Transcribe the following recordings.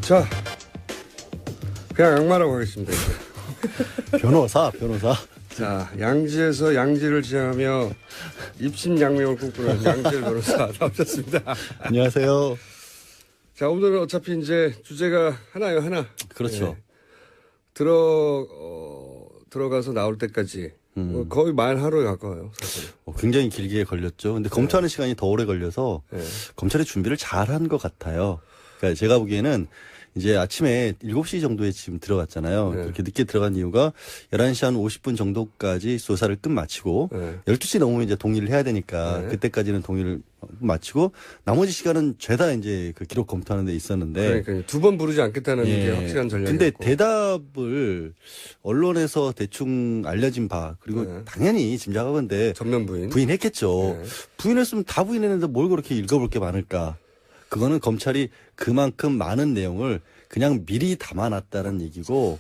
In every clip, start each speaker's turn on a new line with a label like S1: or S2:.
S1: 자, 그냥 악마라고 하겠습니다.
S2: 변호사.
S1: 자, 양지에서 양지를 지향하며 입신양명을 꿈꾸는 양지열 변호사 나오셨습니다.
S2: 안녕하세요.
S1: 자, 오늘은 어차피 이제 주제가 하나요, 하나.
S2: 그렇죠.
S1: 네. 들어가서 나올 때까지 거의 만 하루에 가까워요, 사실.
S2: 굉장히 길게 걸렸죠. 근데 검토하는 시간이 더 오래 걸려서 검찰이 준비를 잘한 것 같아요. 그러니까 제가 보기에는 이제 아침에 7시 정도에 지금 들어갔잖아요. 그렇게 늦게 들어간 이유가 11시 한 50분 정도까지 조사를 끝마치고 12시 넘으면 이제 동의를 해야 되니까 그때까지는 동의를 마치고 나머지 시간은 죄다 이제 그 기록 검토하는 데 있었는데.
S1: 그러니까 두 번 부르지 않겠다는 게 확실한 전략이었고.
S2: 근데 대답을 언론에서 대충 알려진 바 그리고 당연히 짐작하건대
S1: 전면
S2: 부인했겠죠. 부인했으면 다 부인했는데 뭘 그렇게 읽어볼 게 많을까. 그거는 검찰이 그만큼 많은 내용을 그냥 미리 담아놨다는 얘기고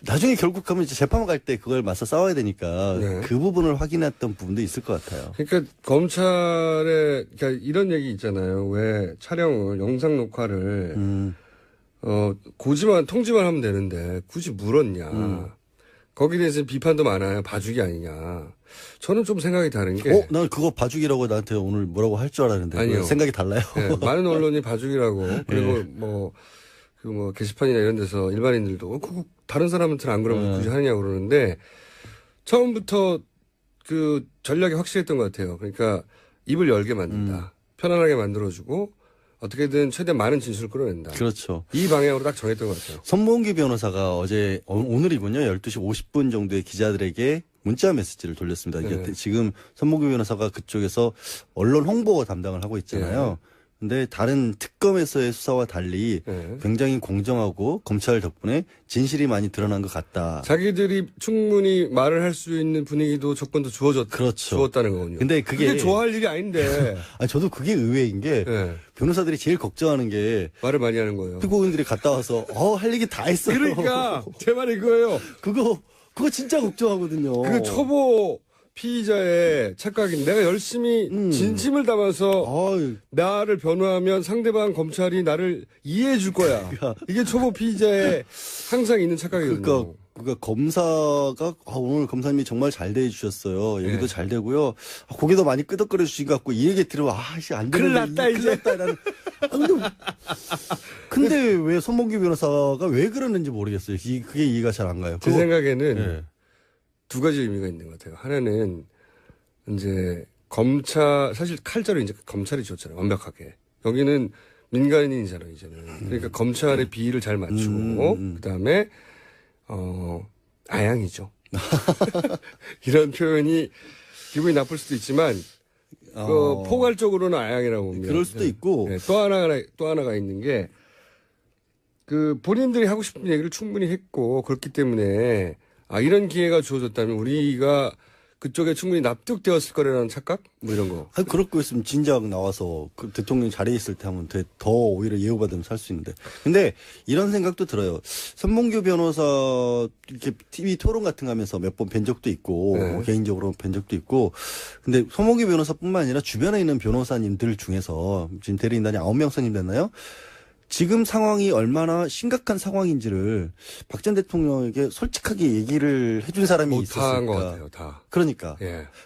S2: 나중에 결국 가면 이제 재판 갈 때 그걸 맞서 싸워야 되니까 그 부분을 확인했던 부분도 있을 것 같아요.
S1: 그러니까 검찰에 그러니까 이런 얘기 있잖아요. 왜 촬영을 영상 녹화를 통지만 하면 되는데 굳이 물었냐. 거기에 대해서 비판도 많아요. 봐주기 아니냐. 저는 좀 생각이 다른 게.
S2: 난 그거 봐주기라고 나한테 오늘 뭐라고 할 줄 알았는데.
S1: 아니요.
S2: 생각이 달라요.
S1: 네, 많은 언론이 봐주기라고. 그리고 게시판이나 이런 데서 일반인들도 다른 사람한테는 안 그러면 굳이 하느냐고 그러는데 처음부터 그 전략이 확실했던 것 같아요. 그러니까 입을 열게 만든다. 편안하게 만들어주고 어떻게든 최대한 많은 진술을 끌어낸다.
S2: 그렇죠.
S1: 이 방향으로 딱 정했던 것 같아요.
S2: 손봉기 변호사가 오늘이군요. 12시 50분 정도에 기자들에게 문자 메시지를 돌렸습니다. 이게 지금 손봉기 변호사가 그쪽에서 언론 홍보 담당을 하고 있잖아요. 근데 다른 특검에서의 수사와 달리 굉장히 공정하고 검찰 덕분에 진실이 많이 드러난 것 같다.
S1: 자기들이 충분히 말을 할 수 있는 분위기도 조건도
S2: 그렇죠.
S1: 주었다는 거군요.
S2: 근데 그게
S1: 좋아할 일이 아닌데.
S2: 저도 그게 의외인 게 변호사들이 제일 걱정하는 게
S1: 말을 많이 하는 거예요.
S2: 피고인들이 갔다 와서 할 얘기 다 했어요.
S1: 그러니까 제 말이 그거예요.
S2: 그거 진짜 걱정하거든요.
S1: 그 초보 피의자의 착각인 내가 열심히 진심을 담아서 나를 변호하면 상대방 검찰이 나를 이해해 줄 거야. 이게 초보 피의자의 항상 있는 착각이거든요.
S2: 그러니까 검사가 오늘 검사님이 정말 잘 대해주셨어요. 얘기도 잘 되고요. 고개도 많이 끄덕거려 주신 것 같고 이 얘기 들으면 안 되는데
S1: 큰일 났다 이제.
S2: 근데 왜 손봉기 변호사가 왜 그러는지 모르겠어요. 그게 이해가 잘 안 가요.
S1: 제 생각에는 두 가지 의미가 있는 것 같아요. 하나는 이제 사실 칼자루 이제 검찰이 줬잖아요. 완벽하게. 여기는 민간인이잖아요, 이제는. 그러니까 검찰의 비위를 잘 맞추고 그다음에 아양이죠. 이런 표현이 기분이 나쁠 수도 있지만 포괄적으로는 아양이라고 봅니다.
S2: 그럴 수도 있고
S1: 또 하나가 있는 게 본인들이 하고 싶은 얘기를 충분히 했고 그렇기 때문에 이런 기회가 주어졌다면 우리가 그쪽에 충분히 납득되었을 거라는 착각? 이런 거.
S2: 그럴 거였으면 진작 나와서 그 대통령 자리에 있을 때 하면 더 오히려 예우받으면 살 수 있는데. 근데 이런 생각도 들어요. 손봉규 변호사 이렇게 TV 토론 같은 거 하면서 몇 번 뵌 적도 있고 개인적으로 뵌 적도 있고. 근데 손봉규 변호사뿐만 아니라 주변에 있는 변호사님들 중에서 지금 대리인단이 9명 선임됐나요? 지금 상황이 얼마나 심각한 상황인지를 박 전 대통령에게 솔직하게 얘기를 해준 사람이 있었을까.
S1: 다 한 것 같아요, 다.
S2: 그러니까.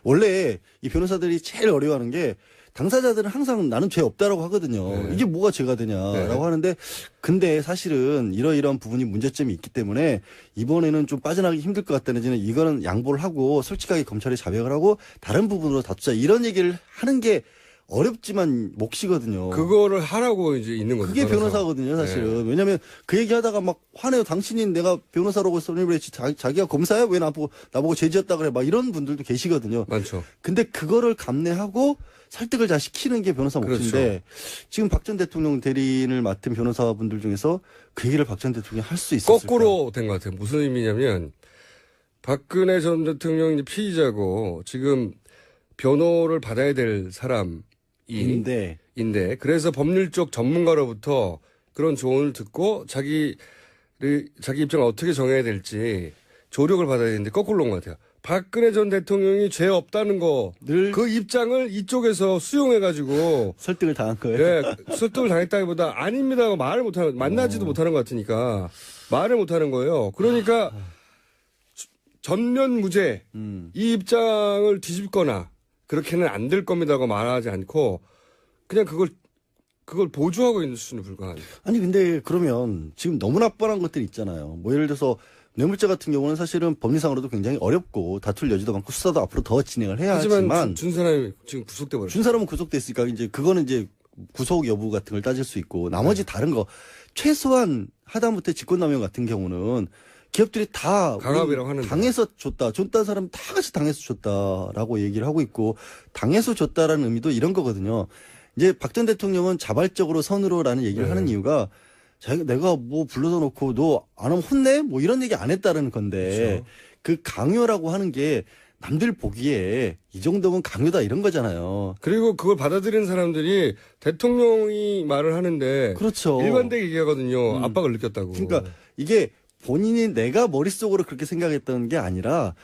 S2: 원래 이 변호사들이 제일 어려워하는 게 당사자들은 항상 나는 죄 없다라고 하거든요. 이게 뭐가 죄가 되냐라고 하는데 근데 사실은 이러이러한 부분이 문제점이 있기 때문에 이번에는 좀 빠져나가기 힘들 것 같다는 데는 이거는 양보를 하고 솔직하게 검찰이 자백을 하고 다른 부분으로 다투자 이런 얘기를 하는 게 어렵지만 몫이거든요.
S1: 그거를 하라고 이제 있는 거죠.
S2: 그게 변호사거든요, 사실은. 왜냐면 그 얘기하다가 막 화내요. 당신이 내가 변호사라고 선임을 했지. 자기가 검사야? 왜 나보고 죄 지었다 그래? 막 이런 분들도 계시거든요.
S1: 많죠.
S2: 근데 그거를 감내하고 설득을 잘 시키는 게 변호사 몫인데
S1: 그렇죠. 지금
S2: 박 전 대통령 대리인을 맡은 변호사분들 중에서 그 얘기를 박 전 대통령이 할 수 있었을까?
S1: 거꾸로 된 것 같아요. 무슨 의미냐면 박근혜 전 대통령이 피의자고 지금 변호를 받아야 될 사람인데 그래서 법률적 전문가로부터 그런 조언을 듣고 자기 입장을 어떻게 정해야 될지 조력을 받아야 되는데 거꾸로 온 것 같아요. 박근혜 전 대통령이 죄 없다는 거,
S2: 늘
S1: 그 입장을 이쪽에서 수용해가지고,
S2: 설득을 당한 거예요.
S1: 예, 설득을 당했다기보다 아닙니다 하고 말을 못하는, 만나지도 못하는 것 같으니까 말을 못하는 거예요. 그러니까 전면 무죄, 이 입장을 뒤집거나 그렇게는 안 될 겁니다 하고 말하지 않고 그냥 그걸 보조하고 있는 수준에 불과한.
S2: 아니 근데 그러면 지금 너무나 뻔한 것들이 있잖아요. 뭐 예를 들어서 뇌물죄 같은 경우는 사실은 법리상으로도 굉장히 어렵고 다툴 여지도 많고 수사도 앞으로 더 진행을 해야
S1: 하지만
S2: 하지만
S1: 준 사람이 지금 구속돼 버렸어요.
S2: 준 사람은 구속됐으니까 이제 그거는 이제 구속 여부 같은 걸 따질 수 있고 나머지 다른 거 최소한 하다못해 직권남용 같은 경우는 기업들이 다
S1: 강압이라고 하는데.
S2: 당해서 줬다는 사람 다 같이 당해서 줬다라고 얘기를 하고 있고 당해서 줬다라는 의미도 이런 거거든요. 이제 박 전 대통령은 자발적으로 선으로라는 얘기를 하는 이유가 내가 뭐 불러다 놓고 너 안 하면 혼내? 뭐 이런 얘기 안 했다는 건데
S1: 그렇죠.
S2: 그 강요라고 하는 게 남들 보기에 이 정도면 강요다 이런 거잖아요.
S1: 그리고 그걸 받아들이는 사람들이 대통령이 말을 하는데
S2: 그렇죠.
S1: 일관되게 얘기하거든요. 압박을 느꼈다고.
S2: 그러니까 이게 본인이 내가 머릿속으로 그렇게 생각했던 게 아니라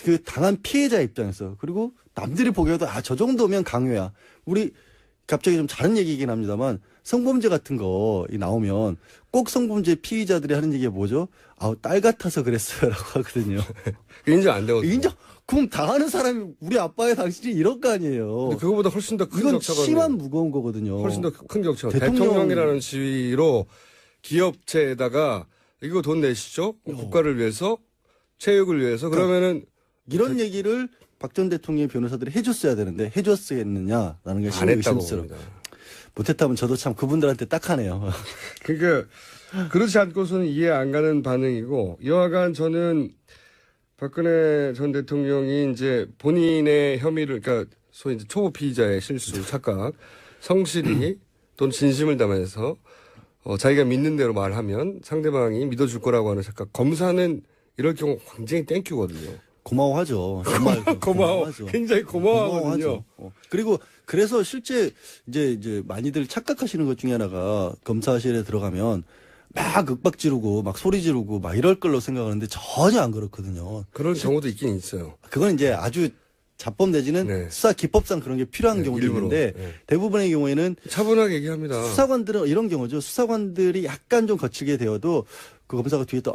S2: 그 당한 피해자 입장에서 그리고 남들이 보기에도 저 정도면 강요야. 우리 갑자기 좀 다른 얘기이긴 합니다만 성범죄 같은 거 나오면 꼭 성범죄 피의자들이 하는 얘기가 뭐죠? 딸 같아서 그랬어요라고 하거든요.
S1: 인정 안 되거든요.
S2: 인정? 그럼 당하는 사람이 우리 아빠의 당신이 이럴 거 아니에요.
S1: 근데 그거보다 훨씬 더 큰
S2: 이건
S1: 격차가
S2: 심한 무거운 거거든요.
S1: 훨씬 더 큰 격차가.
S2: 대통령-
S1: 대통령이라는 지위로 기업체에다가 이거 돈 내시죠? 국가를 위해서 체육을 위해서 그러면은
S2: 이런 얘기를 박 전 대통령의 변호사들이 해줬어야 되는데 해줬겠느냐라는 게
S1: 안
S2: 심히
S1: 했다고
S2: 의심스러워.
S1: 봅니다.
S2: 못했다면 저도 참 그분들한테 딱하네요.
S1: 그러니까 그렇지 않고서는 이해 안 가는 반응이고 여하간 저는 박근혜 전 대통령이 이제 본인의 혐의를 그러니까 소위 이제 초보 피의자의 실수, 착각, 성실히 또는 진심을 담아서 자기가 믿는 대로 말하면 상대방이 믿어줄 거라고 하는 착각. 검사는 이럴 경우 굉장히 땡큐거든요.
S2: 고마워하죠. 정말 고마워하죠.
S1: 굉장히 고마워하거든요.
S2: 그리고 그래서 실제 이제 많이들 착각하시는 것 중에 하나가 검사실에 들어가면 막 윽박 지르고 막 소리 지르고 막 이럴 걸로 생각하는데 전혀 안 그렇거든요.
S1: 그런 경우도 있긴 있어요.
S2: 그건 이제 아주 자법 내지는
S1: 네.
S2: 수사 기법상 그런 게 필요한
S1: 네,
S2: 경우도
S1: 일부러.
S2: 있는데
S1: 네.
S2: 대부분의 경우에는
S1: 차분하게 얘기합니다.
S2: 수사관들은 이런 경우죠. 수사관들이 약간 좀 거칠게 되어도 그 검사가 뒤에 또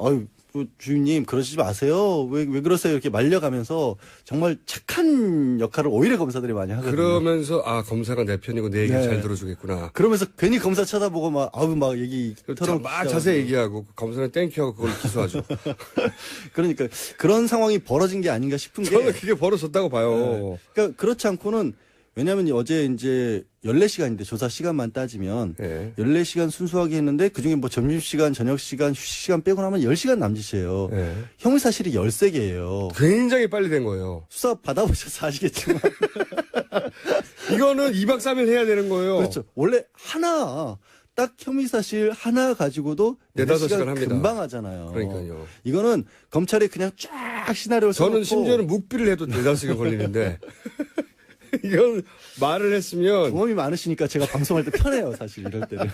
S2: 주임님 그러시지 마세요. 왜 그러세요? 이렇게 말려가면서 정말 착한 역할을 오히려 검사들이 많이 하거든요.
S1: 그러면서 검사가 내 편이고 내 얘기를
S2: 네.
S1: 잘 들어주겠구나.
S2: 그러면서 괜히 검사 쳐다보고 막 얘기
S1: 막 자세히 얘기하고 검사는 땡큐하고 그걸 기소하죠.
S2: 그러니까 그런 상황이 벌어진 게 아닌가 싶은 게
S1: 저는 그게 벌어졌다고 봐요.
S2: 그러니까 그렇지 않고는 왜냐하면 어제 이제 14시간인데 조사 시간만 따지면
S1: 네.
S2: 14시간 순수하게 했는데 그중에 뭐 점심시간, 저녁시간, 휴식시간 빼고 나면 10시간 남짓이에요.
S1: 네.
S2: 형사실이 13개예요.
S1: 굉장히 빨리 된 거예요.
S2: 수사 받아보셔서 아시겠지만
S1: 이거는 2박 3일 해야 되는 거예요.
S2: 그렇죠. 원래 딱 혐의사실 하나 가지고도
S1: 4-5시간 합니다.
S2: 금방 하잖아요.
S1: 그러니까요.
S2: 이거는 검찰이 그냥 쫙 시나리오를
S1: 저는
S2: 써놓고
S1: 심지어는 묵비를 해도 4-5시간 걸리는데 이건 말을 했으면
S2: 경험이 많으시니까 제가 방송할 때 편해요, 사실 이럴 때는.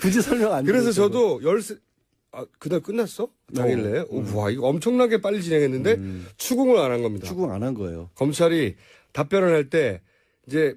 S2: 굳이 설명 안
S1: 그래서
S2: 드려도
S1: 저도 그날 끝났어? 당일에? 와, 이거 엄청나게 빨리 진행했는데 추궁을 안 한 겁니다.
S2: 추궁 안 한 거예요.
S1: 검찰이 답변을 할 때 이제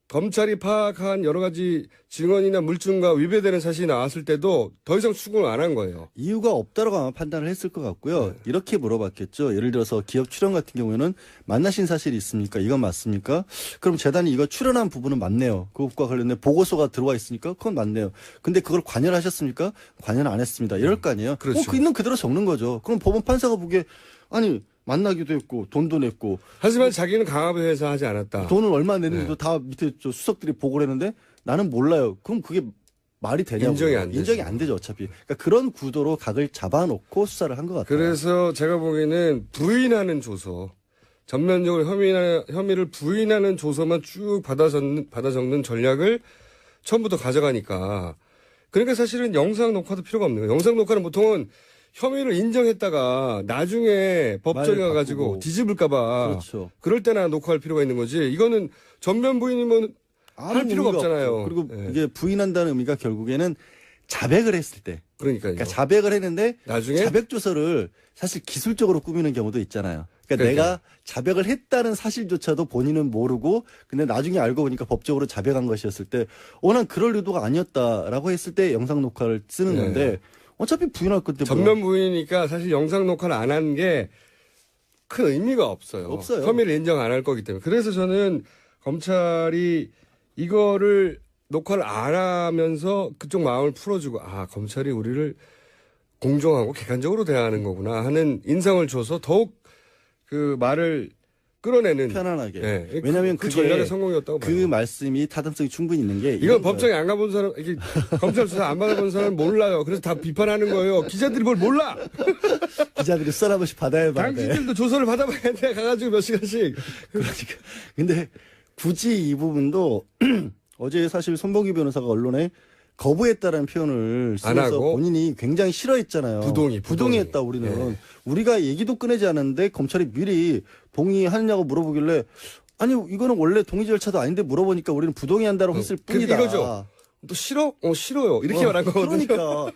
S1: 검찰이 파악한 여러 가지 증언이나 물증과 위배되는 사실이 나왔을 때도 더 이상 추궁을 안 한 거예요.
S2: 이유가 없다라고 아마 판단을 했을 것 같고요.
S1: 네.
S2: 이렇게 물어봤겠죠. 예를 들어서 기업 출연 같은 경우에는 만나신 사실이 있습니까? 이건 맞습니까? 그럼 재단이 이거 출연한 부분은 맞네요. 그것과 관련된 보고서가 들어와 있으니까 그건 맞네요. 근데 그걸 관여를 하셨습니까? 관여는 안 했습니다. 이럴 거 아니에요.
S1: 그렇죠.
S2: 있는 그대로 적는 거죠. 그럼 법원 판사가 보기에 아니 만나기도 했고 돈도 냈고
S1: 하지만 자기는 강압에 해서 하지 않았다.
S2: 돈을 얼마 냈는지도
S1: 네.
S2: 다 밑에 수석들이 보고를 했는데 나는 몰라요. 그럼 그게 말이 되냐고.
S1: 인정이 안 되죠.
S2: 인정이 안 되죠, 어차피. 그러니까 그런 구도로 각을 잡아놓고 수사를 한 것 같아요.
S1: 그래서 제가 보기에는 부인하는 조서, 전면적으로 혐의를 부인하는 조서만 쭉 받아 적는 전략을 처음부터 가져가니까. 그러니까 사실은 영상 녹화도 필요가 없는 거예요. 영상 녹화는 보통은 혐의를 인정했다가 나중에 법정에
S2: 말을
S1: 가가지고
S2: 바꾸고.
S1: 뒤집을까봐.
S2: 그렇죠.
S1: 그럴 때나 녹화할 필요가 있는 거지. 이거는 전면 부인이면 할 필요가
S2: 의미가
S1: 없잖아요.
S2: 없죠. 그리고
S1: 네.
S2: 이게 부인한다는 의미가 결국에는 자백을 했을 때.
S1: 그러니까요.
S2: 그러니까 자백을 했는데
S1: 나중에
S2: 자백 조서를 사실 기술적으로 꾸미는 경우도 있잖아요. 그러니까 내가 자백을 했다는 사실조차도 본인은 모르고 근데 나중에 알고 보니까 법적으로 자백한 것이었을 때 난 그럴 의도가 아니었다라고 했을 때 영상 녹화를 쓰는 건데 어차피 부인할 건데
S1: 전면 부인이니까 사실 영상 녹화를 안 한 게 큰 의미가 없어요.
S2: 없어요.
S1: 혐의를 인정 안 할 거기 때문에. 그래서 저는 검찰이 이거를 녹화를 안 하면서 그쪽 마음을 풀어주고 검찰이 우리를 공정하고 객관적으로 대하는 거구나 하는 인상을 줘서 더욱 그 말을 끌어내는
S2: 편안하게.
S1: 네.
S2: 왜냐하면
S1: 그
S2: 그게
S1: 전략의 성공이었다고
S2: 그
S1: 봐요.
S2: 말씀이 타당성이 충분히 있는 게
S1: 이건 법정에 안 가본 사람, 이게 검찰 수사 안 받아본 사람은 몰라요. 그래서 다 비판하는 거예요. 기자들이 뭘 몰라.
S2: 기자들이 수사 한 번씩 받아야 돼.
S1: 당신들도 조서를 받아봐야 돼. 가가지고 몇 시간씩.
S2: 그러니까. 근데 굳이 이 부분도 어제 사실 손봉규 변호사가 언론에 거부했다라는 표현을
S1: 안
S2: 쓰면서
S1: 하고
S2: 본인이 굉장히 싫어했잖아요. 부동이 했다 우리는.
S1: 네.
S2: 우리가 얘기도 꺼내지 않았는데 검찰이 미리 동의하느냐고 물어보길래 아니 이거는 원래 동의 절차도 아닌데 물어보니까 우리는 부동의한다고 했을 뿐이다.
S1: 이거죠. 또 싫어? 싫어요. 이렇게 말한 거거든요.
S2: 그러니까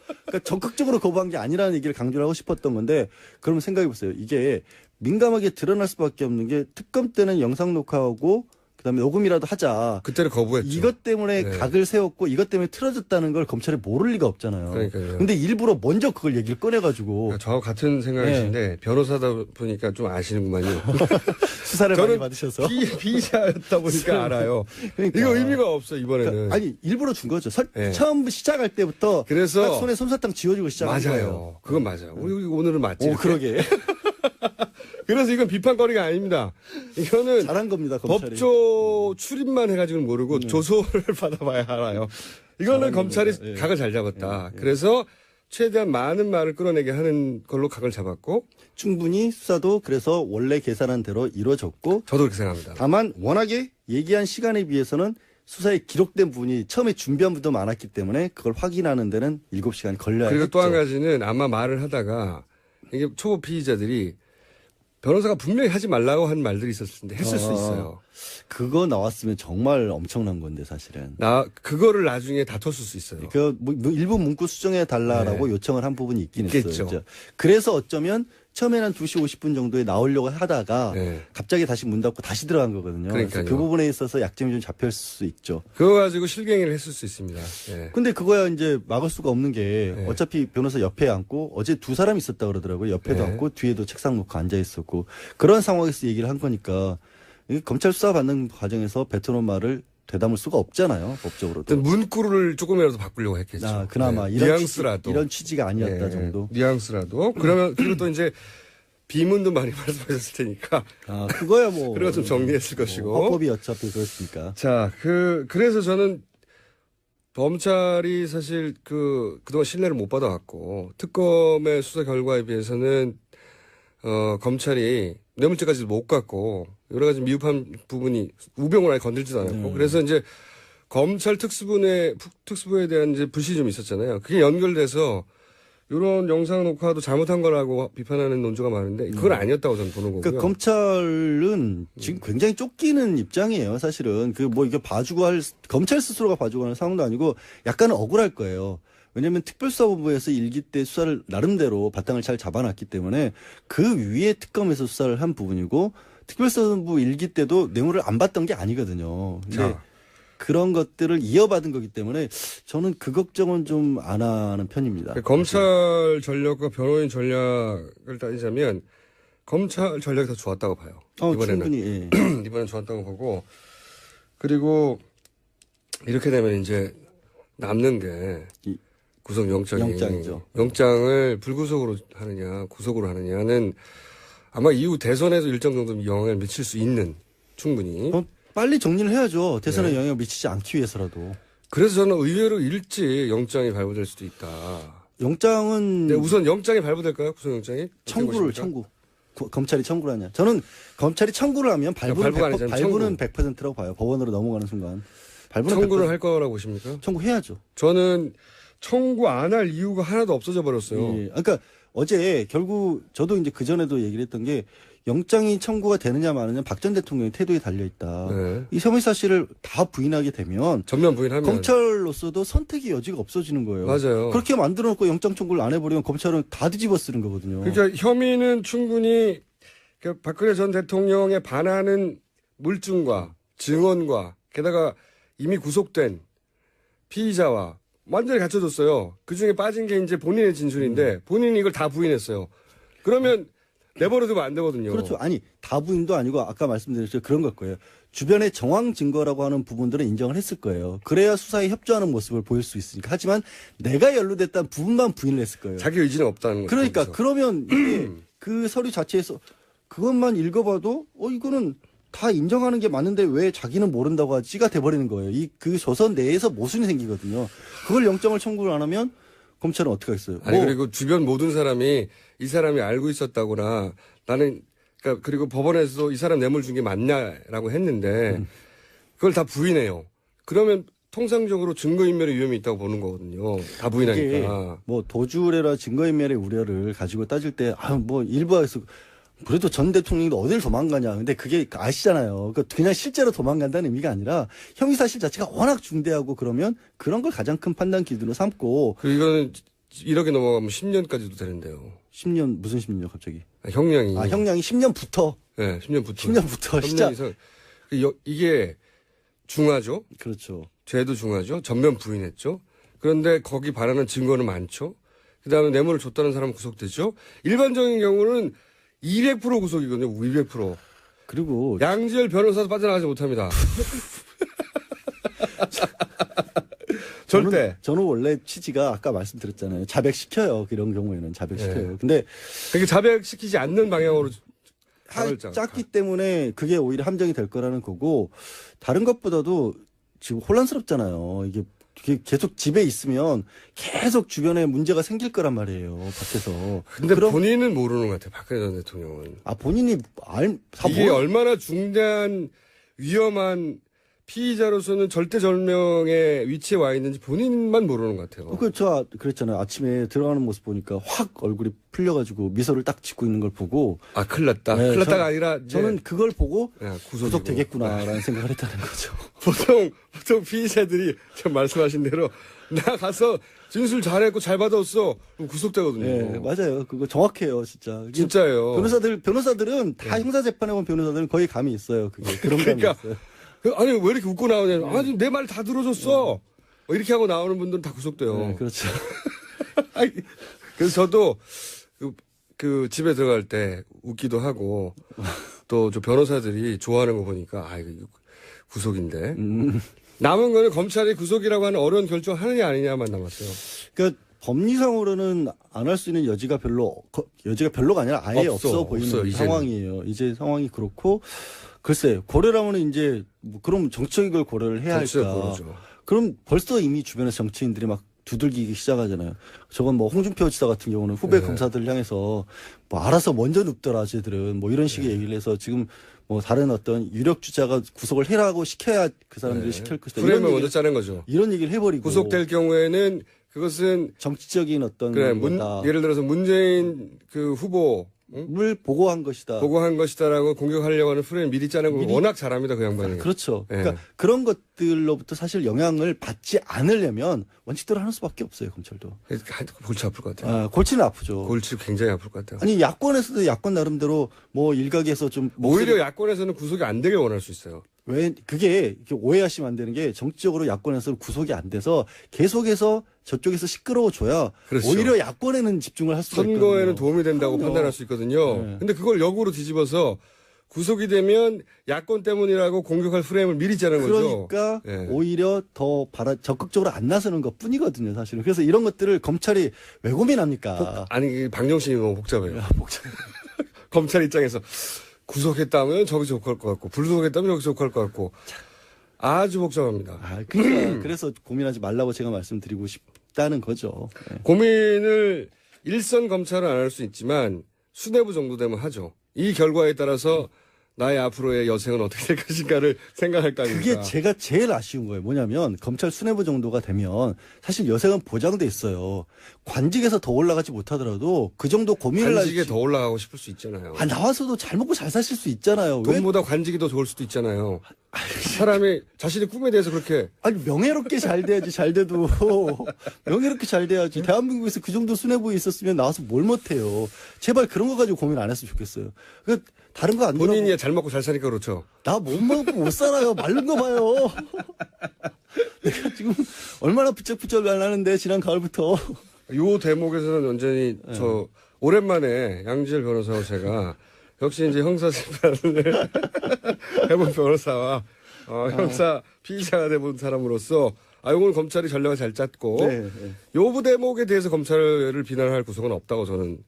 S2: 적극적으로 거부한 게 아니라는 얘기를 강조를 하고 싶었던 건데 그러면 생각해보세요. 이게 민감하게 드러날 수밖에 없는 게 특검 때는 영상 녹화하고 그다음에 녹음이라도 하자.
S1: 그때는 거부했죠.
S2: 이것 때문에
S1: 네.
S2: 각을 세웠고 이것 때문에 틀어졌다는 걸 검찰이 모를 리가 없잖아요.
S1: 그러니까요.
S2: 근데 일부러 먼저 그걸 얘기를 꺼내가지고
S1: 그러니까 저하고 같은 생각이신데
S2: 네.
S1: 변호사다 보니까 좀 아시는구만요.
S2: 수사를 많이
S1: 저는
S2: 받으셔서
S1: 피의자였다 보니까 알아요.
S2: 그러니까.
S1: 이거 의미가 없어 이번에는.
S2: 그러니까 아니 일부러 준 거죠.
S1: 네.
S2: 처음 시작할 때부터
S1: 그래서
S2: 딱 손에 솜사탕 쥐어주고 시작한 거예요.
S1: 맞아요. 그건 맞아요. 우리 오늘은 맞지.
S2: 오 그러게
S1: 그래서 이건 비판거리가 아닙니다. 이거는
S2: 잘한 겁니다. 검찰이.
S1: 법조 출입만 해가지고는 모르고 조서를 받아봐야 알아요. 이거는 검찰이
S2: 겁니다. 예.
S1: 각을 잘 잡았다. 그래서 최대한 많은 말을 끌어내게 하는 걸로 각을 잡았고
S2: 충분히 수사도 그래서 원래 계산한 대로 이루어졌고
S1: 저도 그렇게 생각합니다.
S2: 다만 워낙에 얘기한 시간에 비해서는 수사에 기록된 부분이 처음에 준비한 부분도 많았기 때문에 그걸 확인하는 데는 7시간이 걸려야
S1: 그리고
S2: 했죠.
S1: 또 한 가지는 아마 말을 하다가 이게 초보 피의자들이 변호사가 분명히 하지 말라고 한 말들이 있었을 텐데 했을 수 있어요.
S2: 그거 나왔으면 정말 엄청난 건데 사실은.
S1: 그거를 나중에 다퉜을 수 있어요.
S2: 뭐 일부 문구 수정해 달라라고 요청을 한 부분이 있긴
S1: 있겠죠.
S2: 했어요. 진짜. 그래서 어쩌면 처음에는 한 2시 50분 정도에 나오려고 하다가
S1: 네.
S2: 갑자기 다시 문 닫고 다시 들어간 거거든요. 그래서
S1: 그러니까요.
S2: 그 부분에 있어서 약점이 좀 잡혔을 수 있죠.
S1: 그거 가지고 실갱이를 했을 수 있습니다. 예.
S2: 근데 그거야 이제 막을 수가 없는 게
S1: 네.
S2: 어차피 변호사 옆에 앉고 어제 2사람이 있었다 그러더라고요. 옆에도
S1: 네.
S2: 앉고 뒤에도 책상 놓고 앉아 있었고 그런 상황에서 얘기를 한 거니까 이 검찰 수사 받는 과정에서 뱉어놓은 말을 되담을 수가 없잖아요. 법적으로도.
S1: 문구를 조금이라도 바꾸려고 했겠죠.
S2: 그나마
S1: 네.
S2: 이런
S1: 뉘앙스라도.
S2: 이런 취지가 아니었다
S1: 예.
S2: 정도.
S1: 뉘앙스라도. 그러면 그리고 또 이제 비문도 많이 말씀하셨을 테니까
S2: 그거야 뭐.
S1: 그런 거 좀 정리했을 것이고.
S2: 헌법이 어차피 그렇으니까.
S1: 자, 그래서 저는 검찰이 사실 그동안 신뢰를 못 받아왔고, 특검의 수사 결과에 비해서는, 검찰이 뇌물죄까지 못 갔고, 여러 가지 미흡한 부분이 우병우를 아예 건들지도 않았고, 그래서 이제 검찰 특수부에 대한 이제 불신이 좀 있었잖아요. 그게 연결돼서 이런 영상 녹화도 잘못한 거라고 비판하는 논조가 많은데 그건 아니었다고 저는 보는 거고요.
S2: 그러니까 검찰은 지금 굉장히 쫓기는 입장이에요. 사실은 그 뭐 이게 봐주고 검찰 스스로가 봐주고 하는 상황도 아니고 약간은 억울할 거예요. 왜냐하면 특별수사본부에서 일기 때 수사를 나름대로 바탕을 잘 잡아놨기 때문에 그 위에 특검에서 수사를 한 부분이고 특별수사본부 일기 때도 뇌물을 안 받던 게 아니거든요. 근데
S1: 자.
S2: 그런 것들을 이어받은 거기 때문에 저는 그 걱정은 좀 안 하는 편입니다.
S1: 검찰 전략과 변호인 전략을 따지자면 검찰 전략이 더 좋았다고 봐요. 이번에는.
S2: 충분히. 예.
S1: 이번엔 좋았다고 보고 그리고 이렇게 되면 이제 남는 게 구속영장이죠. 영장을 불구속으로 하느냐 구속으로 하느냐는 아마 이후 대선에도 일정 정도 영향을 미칠 수 있는 충분히.
S2: 빨리 정리를 해야죠. 대선에 영향을 미치지 않기 위해서라도.
S1: 그래서 저는 의외로 일찍 영장이 발부될 수도 있다.
S2: 영장은
S1: 네, 우선 영장이 발부될까요? 구속영장이?
S2: 청구. 검찰이 청구를 하냐. 저는 검찰이 청구를 하면 발부는
S1: 발부가 아니잖아요.
S2: 100%라고 봐요. 법원으로 넘어가는 순간. 발부는
S1: 청구를
S2: 100%.
S1: 할 거라고 보십니까?
S2: 청구해야죠.
S1: 저는 청구 안 할 이유가 하나도 없어져 버렸어요.
S2: 예. 그러니까 어제 결국 저도 이제 그전에도 얘기를 했던 게 영장이 청구가 되느냐 마느냐 박 전 대통령의 태도에 달려 있다.
S1: 네.
S2: 이 혐의 사실을 다 부인하게 되면
S1: 전면 부인하면
S2: 검찰로서도 선택의 여지가 없어지는 거예요.
S1: 맞아요.
S2: 그렇게 만들어 놓고 영장 청구를 안 해버리면 검찰은 다 뒤집어 쓰는 거거든요.
S1: 그러니까 혐의는 충분히 그 박근혜 전 대통령에 반하는 물증과 증언과 게다가 이미 구속된 피의자와 완전히 갖춰졌어요. 그중에 빠진 게 이제 본인의 진술인데 본인이 이걸 다 부인했어요. 그러면 내버려두면 안 되거든요.
S2: 그렇죠. 아니 다 부인도 아니고 아까 말씀드렸죠. 그런 걸 거예요. 주변의 정황 증거라고 하는 부분들은 인정을 했을 거예요. 그래야 수사에 협조하는 모습을 보일 수 있으니까. 하지만 내가 연루됐다는 부분만 부인을 했을 거예요.
S1: 자기 의지는 없다는 거죠.
S2: 그러니까
S1: 거기서.
S2: 그러면 이게 그 서류 자체에서 그것만 읽어봐도 이거는 다 인정하는 게 맞는데 왜 자기는 모른다고 하지가 돼버리는 거예요. 그 조선 내에서 모순이 생기거든요. 그걸 영장을 청구를 안 하면 검찰은 어떻게 하겠어요?
S1: 아니 그리고 주변 모든 사람이 이 사람이 알고 있었다거나 나는 그러니까 그리고 법원에서도 이 사람 뇌물 준 게 맞냐라고 했는데 그걸 다 부인해요. 그러면 통상적으로 증거인멸의 위험이 있다고 보는 거거든요. 다
S2: 이게
S1: 부인하니까.
S2: 뭐 도주의뢰라 증거인멸의 우려를 가지고 따질 때 뭐 일부에서 그래도 전 대통령이 어딜 도망가냐. 근데 그게 아시잖아요. 그냥 실제로 도망간다는 의미가 아니라 혐의 사실 자체가 워낙 중대하고 그러면 그런 걸 가장 큰 판단 기준으로 삼고.
S1: 그리고 이거는 이렇게 넘어가면 10년까지도 되는데요.
S2: 10년 무슨 10년이요 갑자기?
S1: 형량이.
S2: 형량이 10년부터.
S1: 네, 10년부터.
S2: 10년부터
S1: 10년
S2: 시작.
S1: 이상. 이게 중하죠.
S2: 그렇죠.
S1: 죄도 중하죠. 전면 부인했죠. 그런데 거기 반하는 증거는 많죠. 그다음에 뇌물을 줬다는 사람은 구속되죠. 일반적인 경우는 200% 구속이거든요. 200%.
S2: 그리고
S1: 양지열 변호사도 빠져나가지 못합니다. 절대.
S2: 저는 원래 취지가 아까 말씀드렸잖아요. 자백시켜요. 이런 경우에는 자백시켜요.
S1: 네.
S2: 근데
S1: 그게 자백시키지 않는 방향으로
S2: 작기 때문에 그게 오히려 함정이 될 거라는 거고 다른 것보다도 지금 혼란스럽잖아요. 이게 계속 집에 있으면 계속 주변에 문제가 생길 거란 말이에요. 밖에서.
S1: 근데 본인은 모르는 것 같아요. 박근혜 전 대통령은.
S2: 본인이
S1: 이게 얼마나 중대한 위험한 피의자로서는 절대절명의 위치에 와 있는지 본인만 모르는 것 같아요.
S2: 저 그랬잖아요. 아침에 들어가는 모습 보니까 확 얼굴이 풀려가지고 미소를 딱 짓고 있는 걸 보고
S1: 큰일 났다.
S2: 네,
S1: 큰일 났다가 아니라
S2: 저는 그걸 보고
S1: 구속이고.
S2: 구속되겠구나라는 생각을 했다는 거죠.
S1: 보통 피의자들이 좀 말씀하신 대로 나 가서 진술 잘했고 잘 받았어. 그럼 구속되거든요.
S2: 네, 맞아요. 그거 정확해요, 진짜.
S1: 진짜예요.
S2: 변호사들은 다 형사재판에 온 변호사들은 거의 감이 있어요. 그런 감이
S1: 그러니까
S2: 있어요.
S1: 아니 왜 이렇게 웃고 나오냐? 아니 내 말 다 들어줬어. 이렇게 하고 나오는 분들은 다 구속돼요.
S2: 네, 그렇죠.
S1: 그래서 저도 그 집에 들어갈 때 웃기도 하고 또 저 변호사들이 좋아하는 거 보니까 이거 구속인데 남은 거는 검찰이 구속이라고 하는 어려운 결정 하느냐 아니냐만 남았어요.
S2: 그러니까 법리상으로는 안 할 수 있는 여지가 별로가 아니라 아예 없어 보이는
S1: 없어요,
S2: 상황이에요. 이제 상황이 그렇고 글쎄 고려라면 이제 그럼 정치적인 고려를 해야 할까?
S1: 고려죠.
S2: 그럼 벌써 이미 주변에서 정치인들이 막 두들기기 시작하잖아요. 저건 뭐 홍준표 지사 같은 경우는 후배 검사들 향해서 뭐 알아서 먼저 눕더라 쟤들은 뭐 이런 식의 얘기를 해서 지금 뭐 다른 어떤 유력 주자가 구속을 해라고 시켜야 그 사람들이 시킬 것이다.
S1: 프레임을 먼저 짜는 거죠.
S2: 이런 얘기를 해버리고
S1: 구속될 경우에는 그것은
S2: 정치적인 어떤
S1: 예를 들어서 문재인 그 후보
S2: 물 보고한 것이다.
S1: 보고한 것이다라고 공격하려고 하는 프레임 미리 짜는 걸 워낙 잘합니다. 그 양반이.
S2: 그렇죠.
S1: 네.
S2: 그러니까 그런 것들로부터 사실 영향을 받지 않으려면 원칙대로 하는 수밖에 없어요. 검찰도.
S1: 골치 아플 것 같아요.
S2: 골치는 아프죠.
S1: 골치 굉장히 아플 것 같아요.
S2: 아니 야권에서도 야권 나름대로 뭐 일각에서 좀
S1: 오히려 야권에서는 구속이 안 되길 원할 수 있어요.
S2: 왜 그게 이렇게 오해하시면 안 되는 게 정치적으로 야권에서는 구속이 안 돼서 계속해서 저쪽에서 시끄러워줘야
S1: 그렇죠.
S2: 오히려 야권에는 집중을 할 수가 있거든요.
S1: 선거에는 도움이 된다고
S2: 그럼요.
S1: 판단할 수 있거든요.
S2: 네.
S1: 근데 그걸 역으로 뒤집어서 구속이 되면 야권 때문이라고 공격할 프레임을 미리 짜는 거죠.
S2: 그러니까
S1: 네.
S2: 오히려 더 적극적으로 안 나서는 것 뿐이거든요, 사실은. 그래서 이런 것들을 검찰이 왜 고민합니까?
S1: 아니 방정식이 너무 복잡해요.
S2: 복잡해.
S1: 검찰 입장에서 구속했다면 저기서 욕할 것 같고 불구속했다면 여기서 욕할 것 같고 아주 복잡합니다.
S2: 그러니까 그래서 고민하지 말라고 제가 말씀드리고 싶다는 거죠. 네.
S1: 고민을 일선 검찰은 안 할 수 있지만 수뇌부 정도 되면 하죠. 이 결과에 따라서 나의 앞으로의 여생은 어떻게 될 것인가를 생각할 거 아닙니까?
S2: 그게 제가 제일 아쉬운 거예요. 뭐냐면 검찰 수뇌부 정도가 되면 사실 여생은 보장돼 있어요. 관직에서 더 올라가지 못하더라도 그 정도 고민을
S1: 관직에
S2: 하시-
S1: 더 올라가고 싶을 수 있잖아요.
S2: 나와서도 잘 먹고 잘 사실 수 있잖아요. 왜?
S1: 돈보다 관직이 더 좋을 수도 있잖아요. 사람이 자신의 꿈에 대해서 그렇게
S2: 아니 명예롭게 잘 돼야지. 잘 돼도 명예롭게 잘 돼야지. 대한민국에서 그 정도 수뇌부에 있었으면 나와서 뭘 못해요. 제발 그런 거 가지고 고민 안 했으면 좋겠어요. 그 다른 거 안
S1: 본인이 잘 먹고 잘 사니까 그렇죠.
S2: 나 못 먹고 못 살아요. 마른 거 봐요. 내가 지금 얼마나 부쩍부쩍 말라는데 지난 가을부터.
S1: 요 대목에서는 완전히 저 오랜만에 양지열 변호사와 제가 역시 이제 형사 재판을 해본 변호사와 형사 피의자가 돼본 사람으로서 이건 검찰이 전략을 잘 짰고
S2: 네.
S1: 요 대목에 대해서 검찰을 비난할 구석은 없다고 저는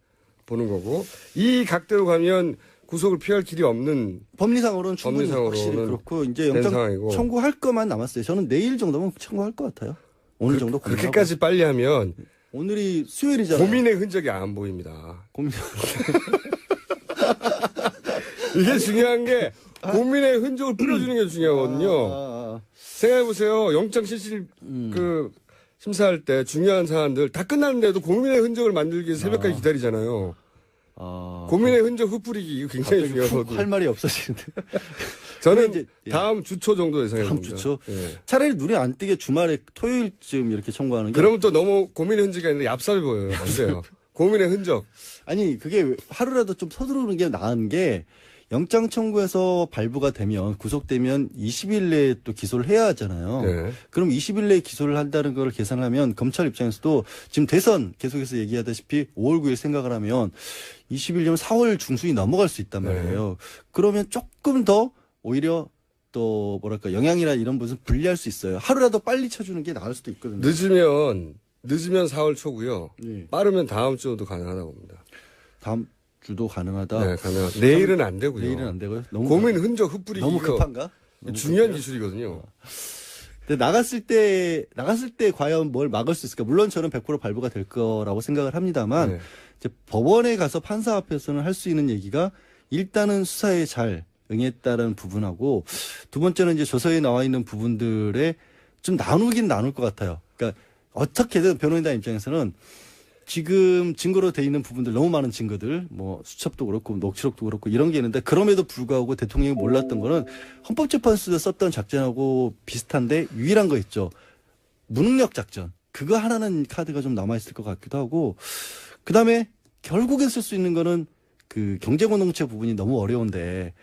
S1: 보는 거고 이 각대로 가면 구속을 피할 길이 없는
S2: 법리상으로는 충분히
S1: 법리상으로는
S2: 확실히 그렇고 이제
S1: 된
S2: 영장
S1: 상황이고.
S2: 청구할 것만 남았어요. 저는 내일 정도면 청구할 것 같아요. 오늘 정도 고민하고.
S1: 그렇게까지 빨리 하면
S2: 오늘이 수요일이잖아요.
S1: 고민의 흔적이 안 보입니다.
S2: 고민.
S1: 이게 중요한 게 고민의 흔적을 뿌려주는 게 중요하거든요. 생각해보세요. 영장 실질 그 심사할 때 중요한 사안들 다 끝났는데도 고민의 흔적을 만들기 위해서 새벽까지 기다리잖아요. 고민의 흔적 흩뿌리기 이거 굉장히 중요하거든요.
S2: 할 말이 없어지는데.
S1: 저는
S2: 이제,
S1: 다음 주초 정도 예상해
S2: 다음
S1: 봅니다.
S2: 주초.
S1: 예.
S2: 차라리 눈에 안 띄게 주말에 토요일쯤 이렇게 청구하는 게.
S1: 그러면 또 너무 고민의 흔적이 아니라 얍삽해 보여요. 안 돼요. 고민의 흔적.
S2: 아니 그게 하루라도 좀 서두르는 게 나은 게 영장 청구해서 발부가 되면 구속되면 20일 내에 또 기소를 해야 하잖아요.
S1: 네.
S2: 그럼 20일 내에 기소를 한다는 걸 계산하면 검찰 입장에서도 지금 대선 계속해서 얘기하다시피 5월 9일 생각을 하면 20일이면 4월 중순이 넘어갈 수 있단 말이에요. 그러면 조금 더 오히려 또 뭐랄까 영향이나 이런 부분 불리할 수 있어요. 하루라도 빨리 쳐주는 게 나을 수도 있거든요.
S1: 늦으면 4월 초고요.
S2: 네.
S1: 빠르면 다음 주도 가능하다고 봅니다.
S2: 다음 주도 가능하다.
S1: 네, 가능하다. 내일은 안 되고요.
S2: 내일은 안 되고요.
S1: 고민 흔적 흩뿌리기
S2: 너무
S1: 이거
S2: 급한가? 너무
S1: 중요한
S2: 급해요?
S1: 기술이거든요.
S2: 근데 나갔을 때 과연 뭘 막을 수 있을까? 물론 저는 100% 발부가 될 거라고 생각을 합니다만
S1: 네.
S2: 이제 법원에 가서 판사 앞에서는 할 수 있는 얘기가 일단은 수사에 잘 응했다는 부분하고 두 번째는 이제 조서에 나와 있는 부분들에 좀 나누긴 나눌 것 같아요. 그러니까 어떻게든 변호인단 입장에서는 지금 증거로 돼 있는 부분들 너무 많은 증거들 뭐 수첩도 그렇고 녹취록도 그렇고 이런 게 있는데 그럼에도 불구하고 대통령이 몰랐던 거는 헌법재판소에서 썼던 작전하고 비슷한데 유일한 거 있죠. 무능력 작전. 그거 하나는 카드가 좀 남아있을 것 같기도 하고 그다음에 결국에 쓸 수 있는 거는 그 경제공동체 부분이 너무 어려운데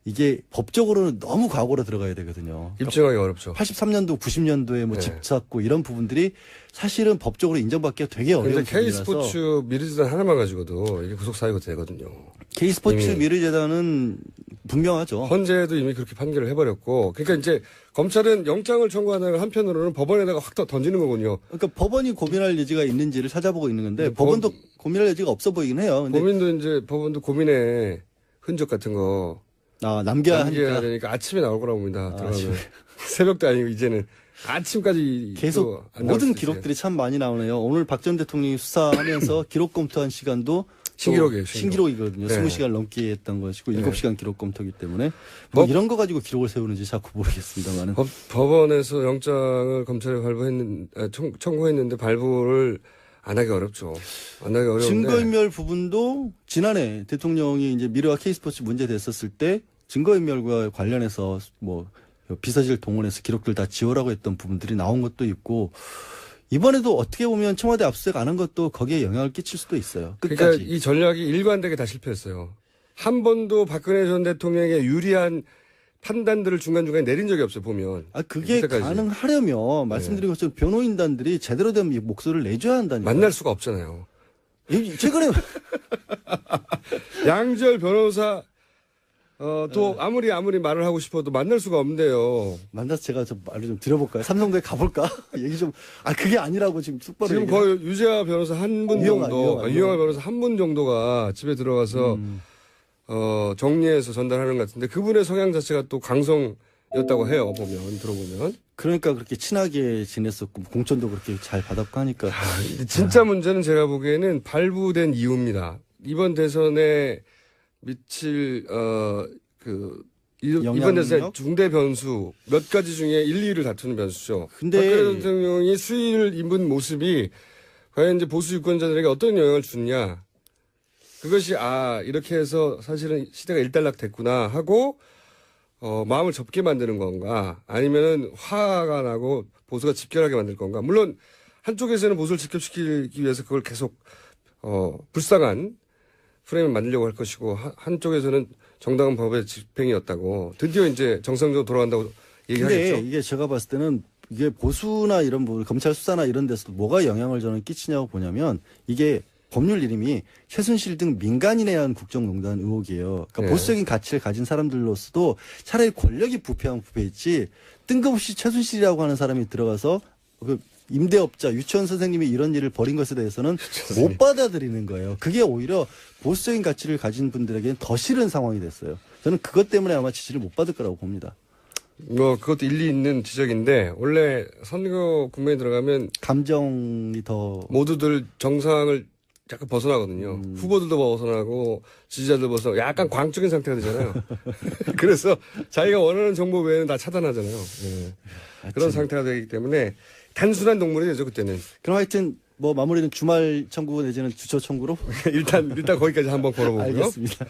S2: 이게 법적으로는 너무 과거로 들어가야 되거든요.
S1: 입증하기 어렵죠.
S2: 83년도, 90년도에 뭐
S1: 네.
S2: 집 샀고 이런 부분들이 사실은 법적으로 인정받기가 되게 어려운
S1: 그런데
S2: 부분이라서
S1: K스포츠 미르재단 하나만 가지고도 이게 구속 사유가 되거든요.
S2: K스포츠
S1: 이미.
S2: 미르재단은 분명하죠.
S1: 헌재도 이미 그렇게 판결을 해버렸고, 그러니까 이제 검찰은 영장을 청구하는 한편으로는 법원에다가 확 던지는 거군요.
S2: 그러니까 법원이 고민할 여지가 있는지를 찾아보고 있는 건데
S1: 네,
S2: 법원도 고민할 여지가 없어 보이긴 해요. 근데
S1: 법원도 고민의 흔적 같은 거
S2: 남겨야
S1: 남겨야
S2: 하니까
S1: 되니까 아침에 나올 거라고 봅니다. 들어가면
S2: 아침에.
S1: 새벽도 아니고 이제는 아침까지
S2: 계속
S1: 안 나올
S2: 모든
S1: 수도 있어요.
S2: 기록들이 참 많이 나오네요. 오늘 박 전 대통령이 수사하면서 기록 검토한 시간도
S1: 신기록이에요,
S2: 또 신기록이거든요.
S1: 네.
S2: 20시간 넘게 했던 것이고
S1: 네.
S2: 7시간 기록 검토기 때문에 뭐
S1: 법-
S2: 이런 거 가지고 기록을 세우는지 자꾸 모르겠습니다만은
S1: 법원에서 영장을 검찰에 청구했는데 발부를 안 하기 어렵죠. 안 하기 어려운데.
S2: 증거인멸 부분도 지난해 대통령이 이제 미래와 K스포츠 문제 됐었을 때 증거인멸과 관련해서 뭐 비서실 동원해서 기록들 다 지우라고 했던 부분들이 나온 것도 있고 이번에도 어떻게 보면 청와대 압수수색 안 한 것도 거기에 영향을 끼칠 수도 있어요. 끝까지.
S1: 그러니까 이 전략이 일관되게 다 실패했어요. 한 번도 박근혜 전 대통령에게 유리한 판단들을 중간중간에 내린 적이 없어요, 보면.
S2: 그게
S1: 이때까지.
S2: 가능하려면 말씀드린 것처럼 변호인단들이 제대로 된 목소리를 내줘야 한다니까요.
S1: 만날 수가 없잖아요.
S2: 최근에
S1: 양지열 변호사, 또 아무리 말을 하고 싶어도 만날 수가 없는데요.
S2: 만나서 제가 좀 말을 좀 드려볼까요? 삼성도에 가볼까? 얘기 좀, 그게 아니라고 지금 똑바로.
S1: 지금 거의 유재하 변호사 한 분
S2: 유영아,
S1: 정도, 유영아 변호사 한 분 정도가 집에 들어가서, 정리해서 전달하는 것 같은데 그분의 성향 자체가 또 강성이었다고 해요, 들어보면.
S2: 그러니까 그렇게 친하게 지냈었고, 공천도 그렇게 잘 받았고 하니까.
S1: 진짜 문제는 제가 보기에는 발부된 이유입니다. 이번 대선에 미칠 이번
S2: 영향력?
S1: 대선의 중대 변수 몇 가지 중에 1, 2위를 다투는 변수죠.
S2: 근데-
S1: 박근혜 대통령이 수위를 입은 모습이 과연 이제 보수 유권자들에게 어떤 영향을 주느냐. 그것이 이렇게 해서 사실은 시대가 일단락 됐구나 하고 마음을 접게 만드는 건가 아니면은 화가 나고 보수가 집결하게 만들 건가. 물론 한쪽에서는 보수를 집결시키기 위해서 그걸 계속 불쌍한 프레임을 만들려고 할 것이고 한쪽에서는 정당한 법의 집행이었다고 드디어 이제 정상적으로 돌아간다고
S2: 근데
S1: 얘기하겠죠.
S2: 이게 제가 봤을 때는 이게 보수나 이런 검찰 수사나 이런 데서도 뭐가 영향을 저는 끼치냐고 보냐면 이게 법률 이름이 최순실 등 민간인에 의한 국정농단 의혹이에요. 그러니까
S1: 네.
S2: 보수적인 가치를 가진 사람들로서도 차라리 권력이 부패하면 부패했지 뜬금없이 최순실이라고 하는 사람이 들어가서 그 임대업자 유치원 선생님이 이런 일을 벌인 것에 대해서는 못 받아들이는 거예요. 그게 오히려 보수적인 가치를 가진 분들에게는 더 싫은 상황이 됐어요. 저는 그것 때문에 아마 지지를 못 받을 거라고 봅니다.
S1: 그것도 일리 있는 지적인데 원래 선거 국면에 들어가면
S2: 감정이 더
S1: 모두들 정상을 약간 벗어나거든요. 후보들도 벗어나고 지지자들도 벗어나고 약간 광적인 상태가 되잖아요. 그래서 자기가 원하는 정보 외에는 다 차단하잖아요. 네. 그런 상태가 되기 때문에 단순한 동물이 되죠 그때는.
S2: 그럼 하여튼 뭐 마무리는 주말 청구 내지는 주초 청구로
S1: 일단 거기까지 한번 걸어보고요.
S2: 알겠습니다.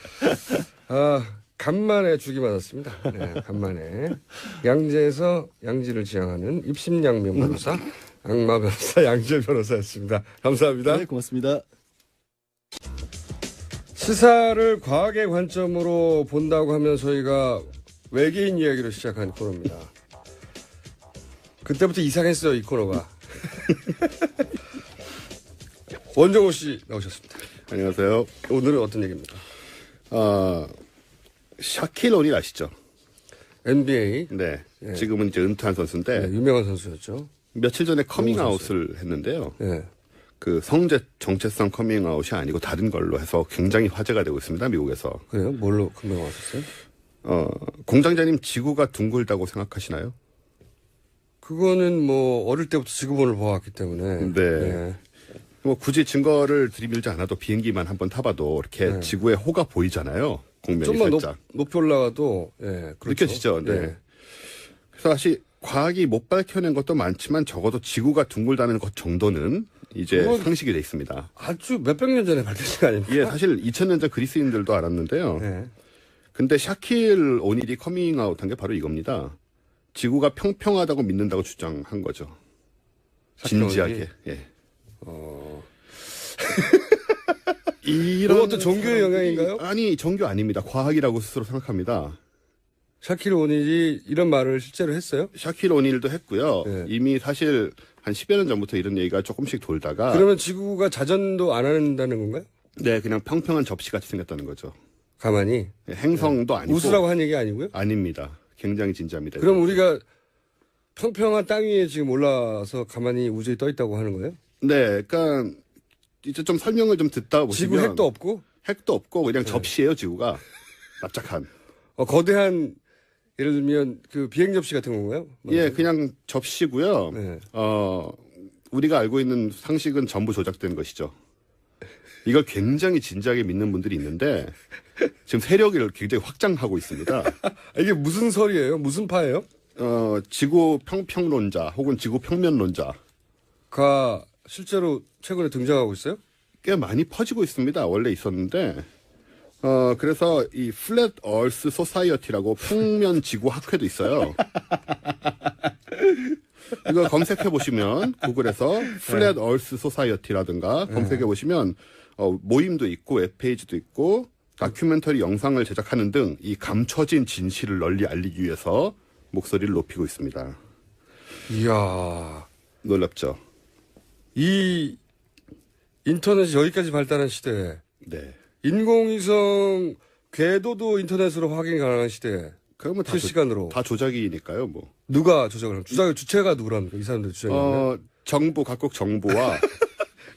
S1: 간만에 죽이 맞았습니다. 네, 간만에 양재에서 양지를 지향하는 입심양면 변호사, 악마 변호사 양재 변호사였습니다. 감사합니다.
S2: 네, 고맙습니다.
S1: 시사를 과학의 관점으로 본다고 하면 저희가 외계인 이야기로 시작한 코너입니다. 그때부터 이상했어요, 이 코너가. 원정호 씨 나오셨습니다.
S3: 안녕하세요.
S1: 오늘은 어떤 얘기입니까?
S3: 샤킬 오닐 아시죠?
S1: NBA.
S3: 네. 지금은 이제 은퇴한 선수인데
S1: 네, 유명한 선수였죠.
S3: 며칠 전에 커밍아웃을 했는데요.
S1: 네.
S3: 그 성적 정체성 커밍아웃이 아니고 다른 걸로 해서 굉장히 화제가 되고 있습니다. 미국에서.
S1: 그래요? 뭘로 금방 왔었어요?
S3: 공장장님 지구가 둥글다고 생각하시나요?
S1: 그거는 뭐 어릴 때부터 지구본을 봐왔기 때문에.
S3: 네. 뭐 굳이 증거를 들이밀지 않아도 비행기만 한번 타봐도 이렇게 지구의 호가 보이잖아요. 공면이
S1: 좀만
S3: 살짝.
S1: 높이 올라가도 그렇죠.
S3: 느껴지죠. 네. 그래서 사실 과학이 못 밝혀낸 것도 많지만 적어도 지구가 둥글다는 것 정도는 이제
S1: 그건
S3: 상식이 돼 있습니다.
S1: 아주 몇백 년 전에 밝혀진 거 아닙니까?
S3: 예, 사실 2000년 전 그리스인들도 알았는데요.
S1: 네.
S3: 근데 샤킬 오닐이 커밍아웃한 게 바로 이겁니다. 지구가 평평하다고 믿는다고 주장한 거죠.
S1: 샤킬
S3: 진지하게.
S1: 오닐이?
S3: 예.
S1: 그것도 종교의 영향인가요?
S3: 아니, 종교 아닙니다. 과학이라고 스스로 생각합니다.
S1: 샤킬 오닐이 이런 말을 실제로 했어요?
S3: 샤킬 오닐도 했고요.
S1: 네.
S3: 이미 사실 한 10여 년 전부터 이런 얘기가 조금씩 돌다가
S1: 그러면 지구가 자전도 안 한다는 건가요?
S3: 네, 그냥 평평한 접시같이 생겼다는 거죠.
S1: 가만히.
S3: 예, 행성도 아니고
S1: 웃으라고 한 얘기 아니고요?
S3: 아닙니다. 굉장히 진지합니다.
S1: 그럼 우리가 평평한 땅 위에 지금 올라와서 가만히 우주에 떠 있다고 하는 거예요?
S3: 네, 그러니까 이제 좀 설명을 좀 듣다 보시면
S1: 지구 핵도 없고?
S3: 핵도 없고 그냥 접시예요, 지구가. 납작한.
S1: 거대한 예를 들면 그 비행 접시 같은 건가요?
S3: 예, 그냥 접시고요.
S1: 네.
S3: 우리가 알고 있는 상식은 전부 조작된 것이죠. 이걸 굉장히 진지하게 믿는 분들이 있는데 지금 세력을 굉장히 확장하고 있습니다.
S1: 이게 무슨 설이에요? 무슨 파예요?
S3: 지구 평평론자 혹은 지구 평면론자가
S1: 실제로 최근에 등장하고 있어요?
S3: 꽤 많이 퍼지고 있습니다. 원래 있었는데 그래서 이 플랫 얼스 소사이어티라고 평면 지구 학회도 있어요. 이거 검색해 보시면 구글에서 플랫 얼스 소사이어티라든가 검색해 보시면 모임도 있고 웹페이지도 있고 다큐멘터리 영상을 제작하는 등 이 감춰진 진실을 널리 알리기 위해서 목소리를 높이고 있습니다.
S1: 이야.
S3: 놀랍죠?
S1: 이 인터넷이 여기까지 발달한 시대에
S3: 네.
S1: 인공위성 궤도도 인터넷으로 확인 가능한 시대에
S3: 그러면
S1: 실시간으로
S3: 다 조작이니까요, 뭐.
S1: 누가 조작을 하면 주체가 누구랍니까? 이 사람들 주장이
S3: 정부 각국 정부와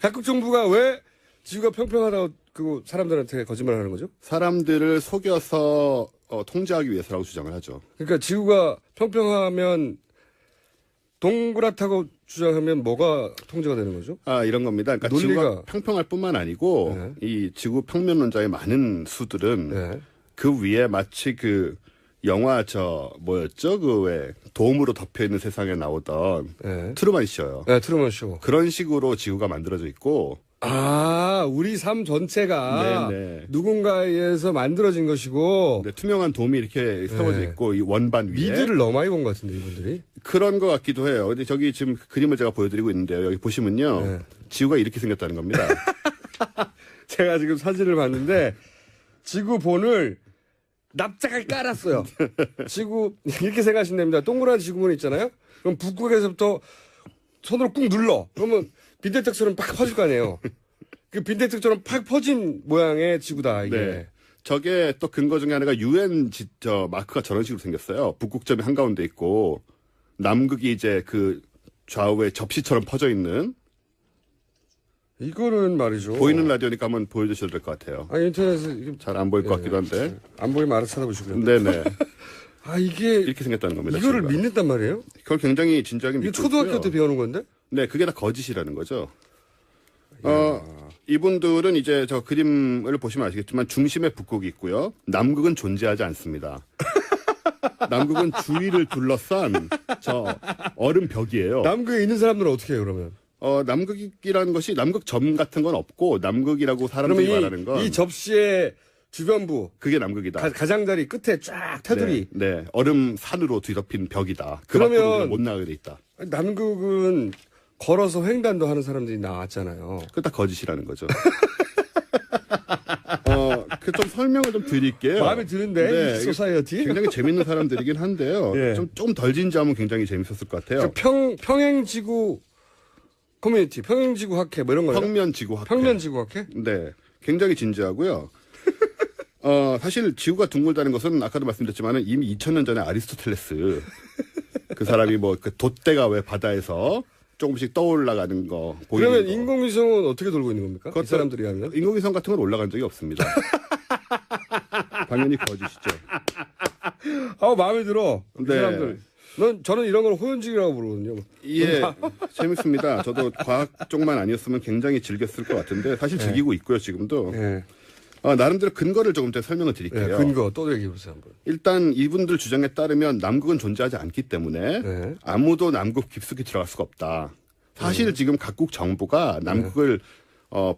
S1: 각국 정부가 왜 지구가 평평하다고 그 사람들한테 거짓말을 하는 거죠?
S3: 사람들을 속여서 통제하기 위해서라고 주장을 하죠.
S1: 그러니까 지구가 평평하면 동그랗다고 주장하면 뭐가 통제가 되는 거죠?
S3: 이런 겁니다. 그러니까
S1: 논리가
S3: 지구가 평평할 뿐만 아니고
S1: 네.
S3: 이 지구 평면론자의 많은 수들은
S1: 네.
S3: 그 위에 마치 그 영화 뭐였죠? 그 왜 도움으로 덮여 있는 세상에 나오던
S1: 네.
S3: 트루먼 쇼요.
S1: 네, 트루먼 쇼.
S3: 그런 식으로 지구가 만들어져 있고
S1: 아, 우리 삶 전체가
S3: 네네.
S1: 누군가에 의해서 만들어진 것이고
S3: 네, 투명한 돔이 이렇게 세워져
S1: 네.
S3: 있고 이 원반 위에
S1: 미드를 너무 많이 본 것 같은데 이분들이.
S3: 그런 것 같기도 해요. 근데 저기 지금 그림을 제가 보여드리고 있는데요. 여기 보시면요.
S1: 네.
S3: 지구가 이렇게 생겼다는 겁니다.
S1: 제가 지금 사진을 봤는데 지구본을 납작하게 깔았어요. 지구 이렇게 생각하시면 됩니다. 동그란 지구본 있잖아요. 그럼 북극에서부터 손으로 꾹 눌러. 그러면 빈대떡처럼 팍 퍼질 거 아니에요. 그 빈대떡처럼 팍 퍼진 모양의 지구다 이게.
S3: 네. 저게 또 근거 중에 하나가 UN 마크가 저런 식으로 생겼어요. 북극점이 한가운데 있고 남극이 이제 그 좌우에 접시처럼 퍼져 있는.
S1: 이거는 말이죠.
S3: 보이는 라디오니까 한번 보여주셔도 될 것 같아요.
S1: 아 인터넷에
S3: 잘 안 보일 것 같기도 한데.
S1: 안 보이면 알아서 찾아보시고요.
S3: 네네.
S1: 아 이게
S3: 이렇게 생겼다는 겁니다.
S1: 이거를
S3: 지구가.
S1: 믿는단 말이에요?
S3: 그걸 굉장히 진지하게
S1: 이게
S3: 믿고
S1: 초등학교
S3: 있고요.
S1: 때 배우는 건데?
S3: 네, 그게 다 거짓이라는 거죠. 이분들은 이제 저 그림을 보시면 아시겠지만 중심에 북극이 있고요. 남극은 존재하지 않습니다. 남극은 주위를 둘러싼 저 얼음 벽이에요.
S1: 남극에 있는 사람들은 어떻게 해요 그러면?
S3: 남극이라는 것이 남극 점 같은 건 없고 남극이라고 사람들이
S1: 그러면
S3: 말하는 건
S1: 이 접시의 주변부
S3: 그게 남극이다.
S1: 가장자리 끝에 쫙 테두리.
S3: 네, 얼음 산으로 뒤덮인 벽이다. 그
S1: 그러면-
S3: 밖으로 우리가 못 나가게 돼 있다.
S1: 남극은 걸어서 횡단도 하는 사람들이 나왔잖아요.
S3: 그게 다 거짓이라는 거죠. 그 좀 설명을 좀 드릴게요.
S1: 마음에 드는데
S3: 네,
S1: 이 소사이어티.
S3: 굉장히 재밌는 사람들이긴 한데요.
S1: 예.
S3: 조금 덜 진지하면 굉장히 재밌었을 것 같아요.
S1: 평행지구 커뮤니티, 평행지구 학회 뭐 이런 거예요?
S3: 평면지구학회.
S1: 평면지구 학회?
S3: 네, 굉장히 진지하고요. 사실 지구가 둥글다는 것은 아까도 말씀드렸지만 이미 2000년 전에 아리스토텔레스 그 사람이 뭐 그 돛대가 왜 바다에서 조금씩 떠올라가는 거 보이는
S1: 그러면
S3: 거.
S1: 인공위성은 어떻게 돌고 있는 겁니까? 이
S3: 그것도
S1: 사람들이 하면?
S3: 인공위성 같은 건 올라간 적이 없습니다. 당연히 거짓이죠.
S1: 마음에 들어. 이
S3: 네.
S1: 사람들. 저는 이런 걸 호연직이라고 부르거든요.
S3: 예, 재밌습니다. 저도 과학 쪽만 아니었으면 굉장히 즐겼을 것 같은데 사실 즐기고 있고요, 지금도.
S1: 예.
S3: 나름대로 근거를 조금 더 설명을
S1: 예,
S3: 드릴게요.
S1: 근거 또 얘기해보세요 한번.
S3: 일단 이분들 주장에 따르면 남극은 존재하지 않기 때문에
S1: 네.
S3: 아무도 남극 깊숙이 들어갈 수가 없다. 사실 지금 각국 정부가 남극을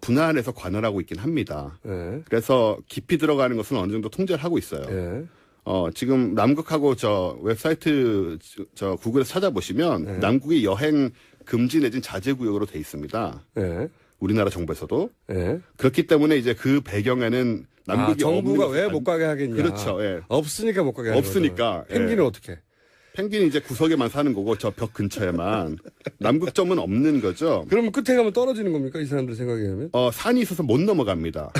S3: 분할해서 관할하고 있긴 합니다.
S1: 예.
S3: 그래서 깊이 들어가는 것은 어느 정도 통제를 하고 있어요.
S1: 예.
S3: 지금 남극하고 저 웹사이트 저 구글에서 찾아보시면 남극이 여행 금지 내진 자제 구역으로 돼 있습니다.
S1: 예.
S3: 우리나라 정부에서도.
S1: 예.
S3: 그렇기 때문에 이제 그 배경에는 남극이
S1: 정부가
S3: 없는
S1: 왜
S3: 것은
S1: 못 가게 하겠냐.
S3: 그렇죠. 예.
S1: 없으니까 못 가게 하는
S3: 없으니까,
S1: 거죠. 펭귄은
S3: 예.
S1: 어떻게?
S3: 펭귄이 이제 구석에만 사는 거고 저 벽 근처에만 남극점은 없는 거죠.
S1: 그러면 끝에 가면 떨어지는 겁니까? 이 사람들 생각에 하면?
S3: 산이 있어서 못 넘어갑니다.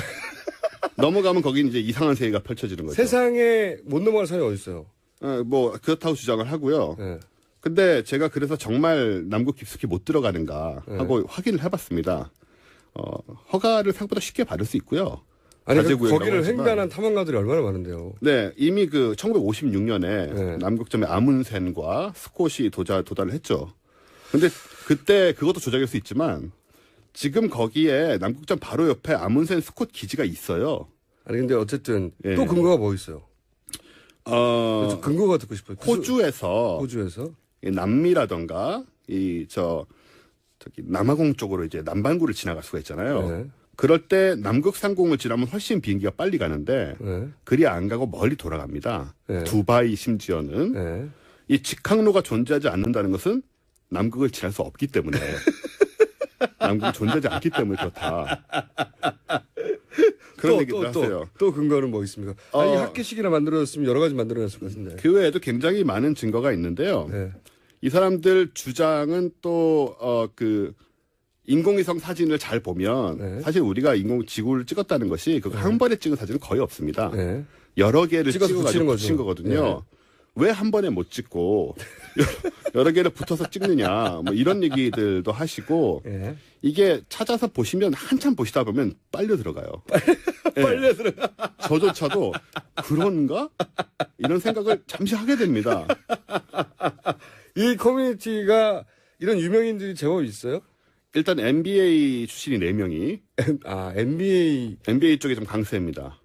S3: 넘어가면 거긴 이제 이상한 세계가 펼쳐지는 거죠.
S1: 세상에 못 넘어갈 사람이 어디 있어요?
S3: 뭐 그렇다고 주장을 하고요.
S1: 예.
S3: 근데 제가 그래서 정말 남극 깊숙이 못 들어가는가 하고 확인을 해봤습니다. 허가를 생각보다 쉽게 받을 수 있고요.
S1: 아니
S3: 자제구역이라고
S1: 거기를
S3: 하지만.
S1: 횡단한 탐험가들이 얼마나 많은데요.
S3: 네, 이미 그 1956년에
S1: 네.
S3: 남극점에 아문센과 스콧이 도달을 했죠. 근데 그때 그것도 조작일 수 있지만 지금 거기에 남극점 바로 옆에 아문센 스콧 기지가 있어요.
S1: 아니 근데 어쨌든
S3: 예.
S1: 또 근거가 뭐 있어요? 저 근거가 듣고 싶어요.
S3: 호주에서
S1: 이
S3: 남미라던가 저기 남아공 쪽으로 이제 남반구를 지나갈 수가 있잖아요.
S1: 네.
S3: 그럴 때 남극 상공을 지나면 훨씬 비행기가 빨리 가는데
S1: 네.
S3: 그리 안 가고 멀리 돌아갑니다.
S1: 네.
S3: 두바이 심지어는
S1: 네.
S3: 이 직항로가 존재하지 않는다는 것은 남극을 지날 수 없기 때문에 남극이 존재하지 않기 때문에 그렇다. 그런 얘기도 하세요.
S1: 또 근거는 뭐 있습니까? 아니 학계식이나 만들어졌으면 여러 가지 만들어냈을 것 같은데.
S3: 그 외에도 굉장히 많은 증거가 있는데요.
S1: 네.
S3: 이 사람들 주장은 또 인공위성 사진을 잘 보면
S1: 네.
S3: 사실 우리가 지구를 찍었다는 것이 한 번에 찍은 사진은 거의 없습니다.
S1: 네.
S3: 여러 개를
S1: 찍어서
S3: 찍어가지고
S1: 붙이는
S3: 붙인
S1: 거죠.
S3: 거거든요. 왜 한 번에 못 찍고 여러 개를 붙어서 찍느냐 뭐 이런 얘기들도 하시고
S1: 네.
S3: 이게 찾아서 보시면 한참 보시다 보면 빨려 들어가요.
S1: 빨려 들어가.
S3: 저조차도 그런가? 이런 생각을 잠시 하게 됩니다.
S1: 이 커뮤니티가 이런 유명인들이 제법 있어요?
S3: 일단 NBA 출신이 4명이
S1: NBA
S3: NBA 쪽이 좀 강세입니다.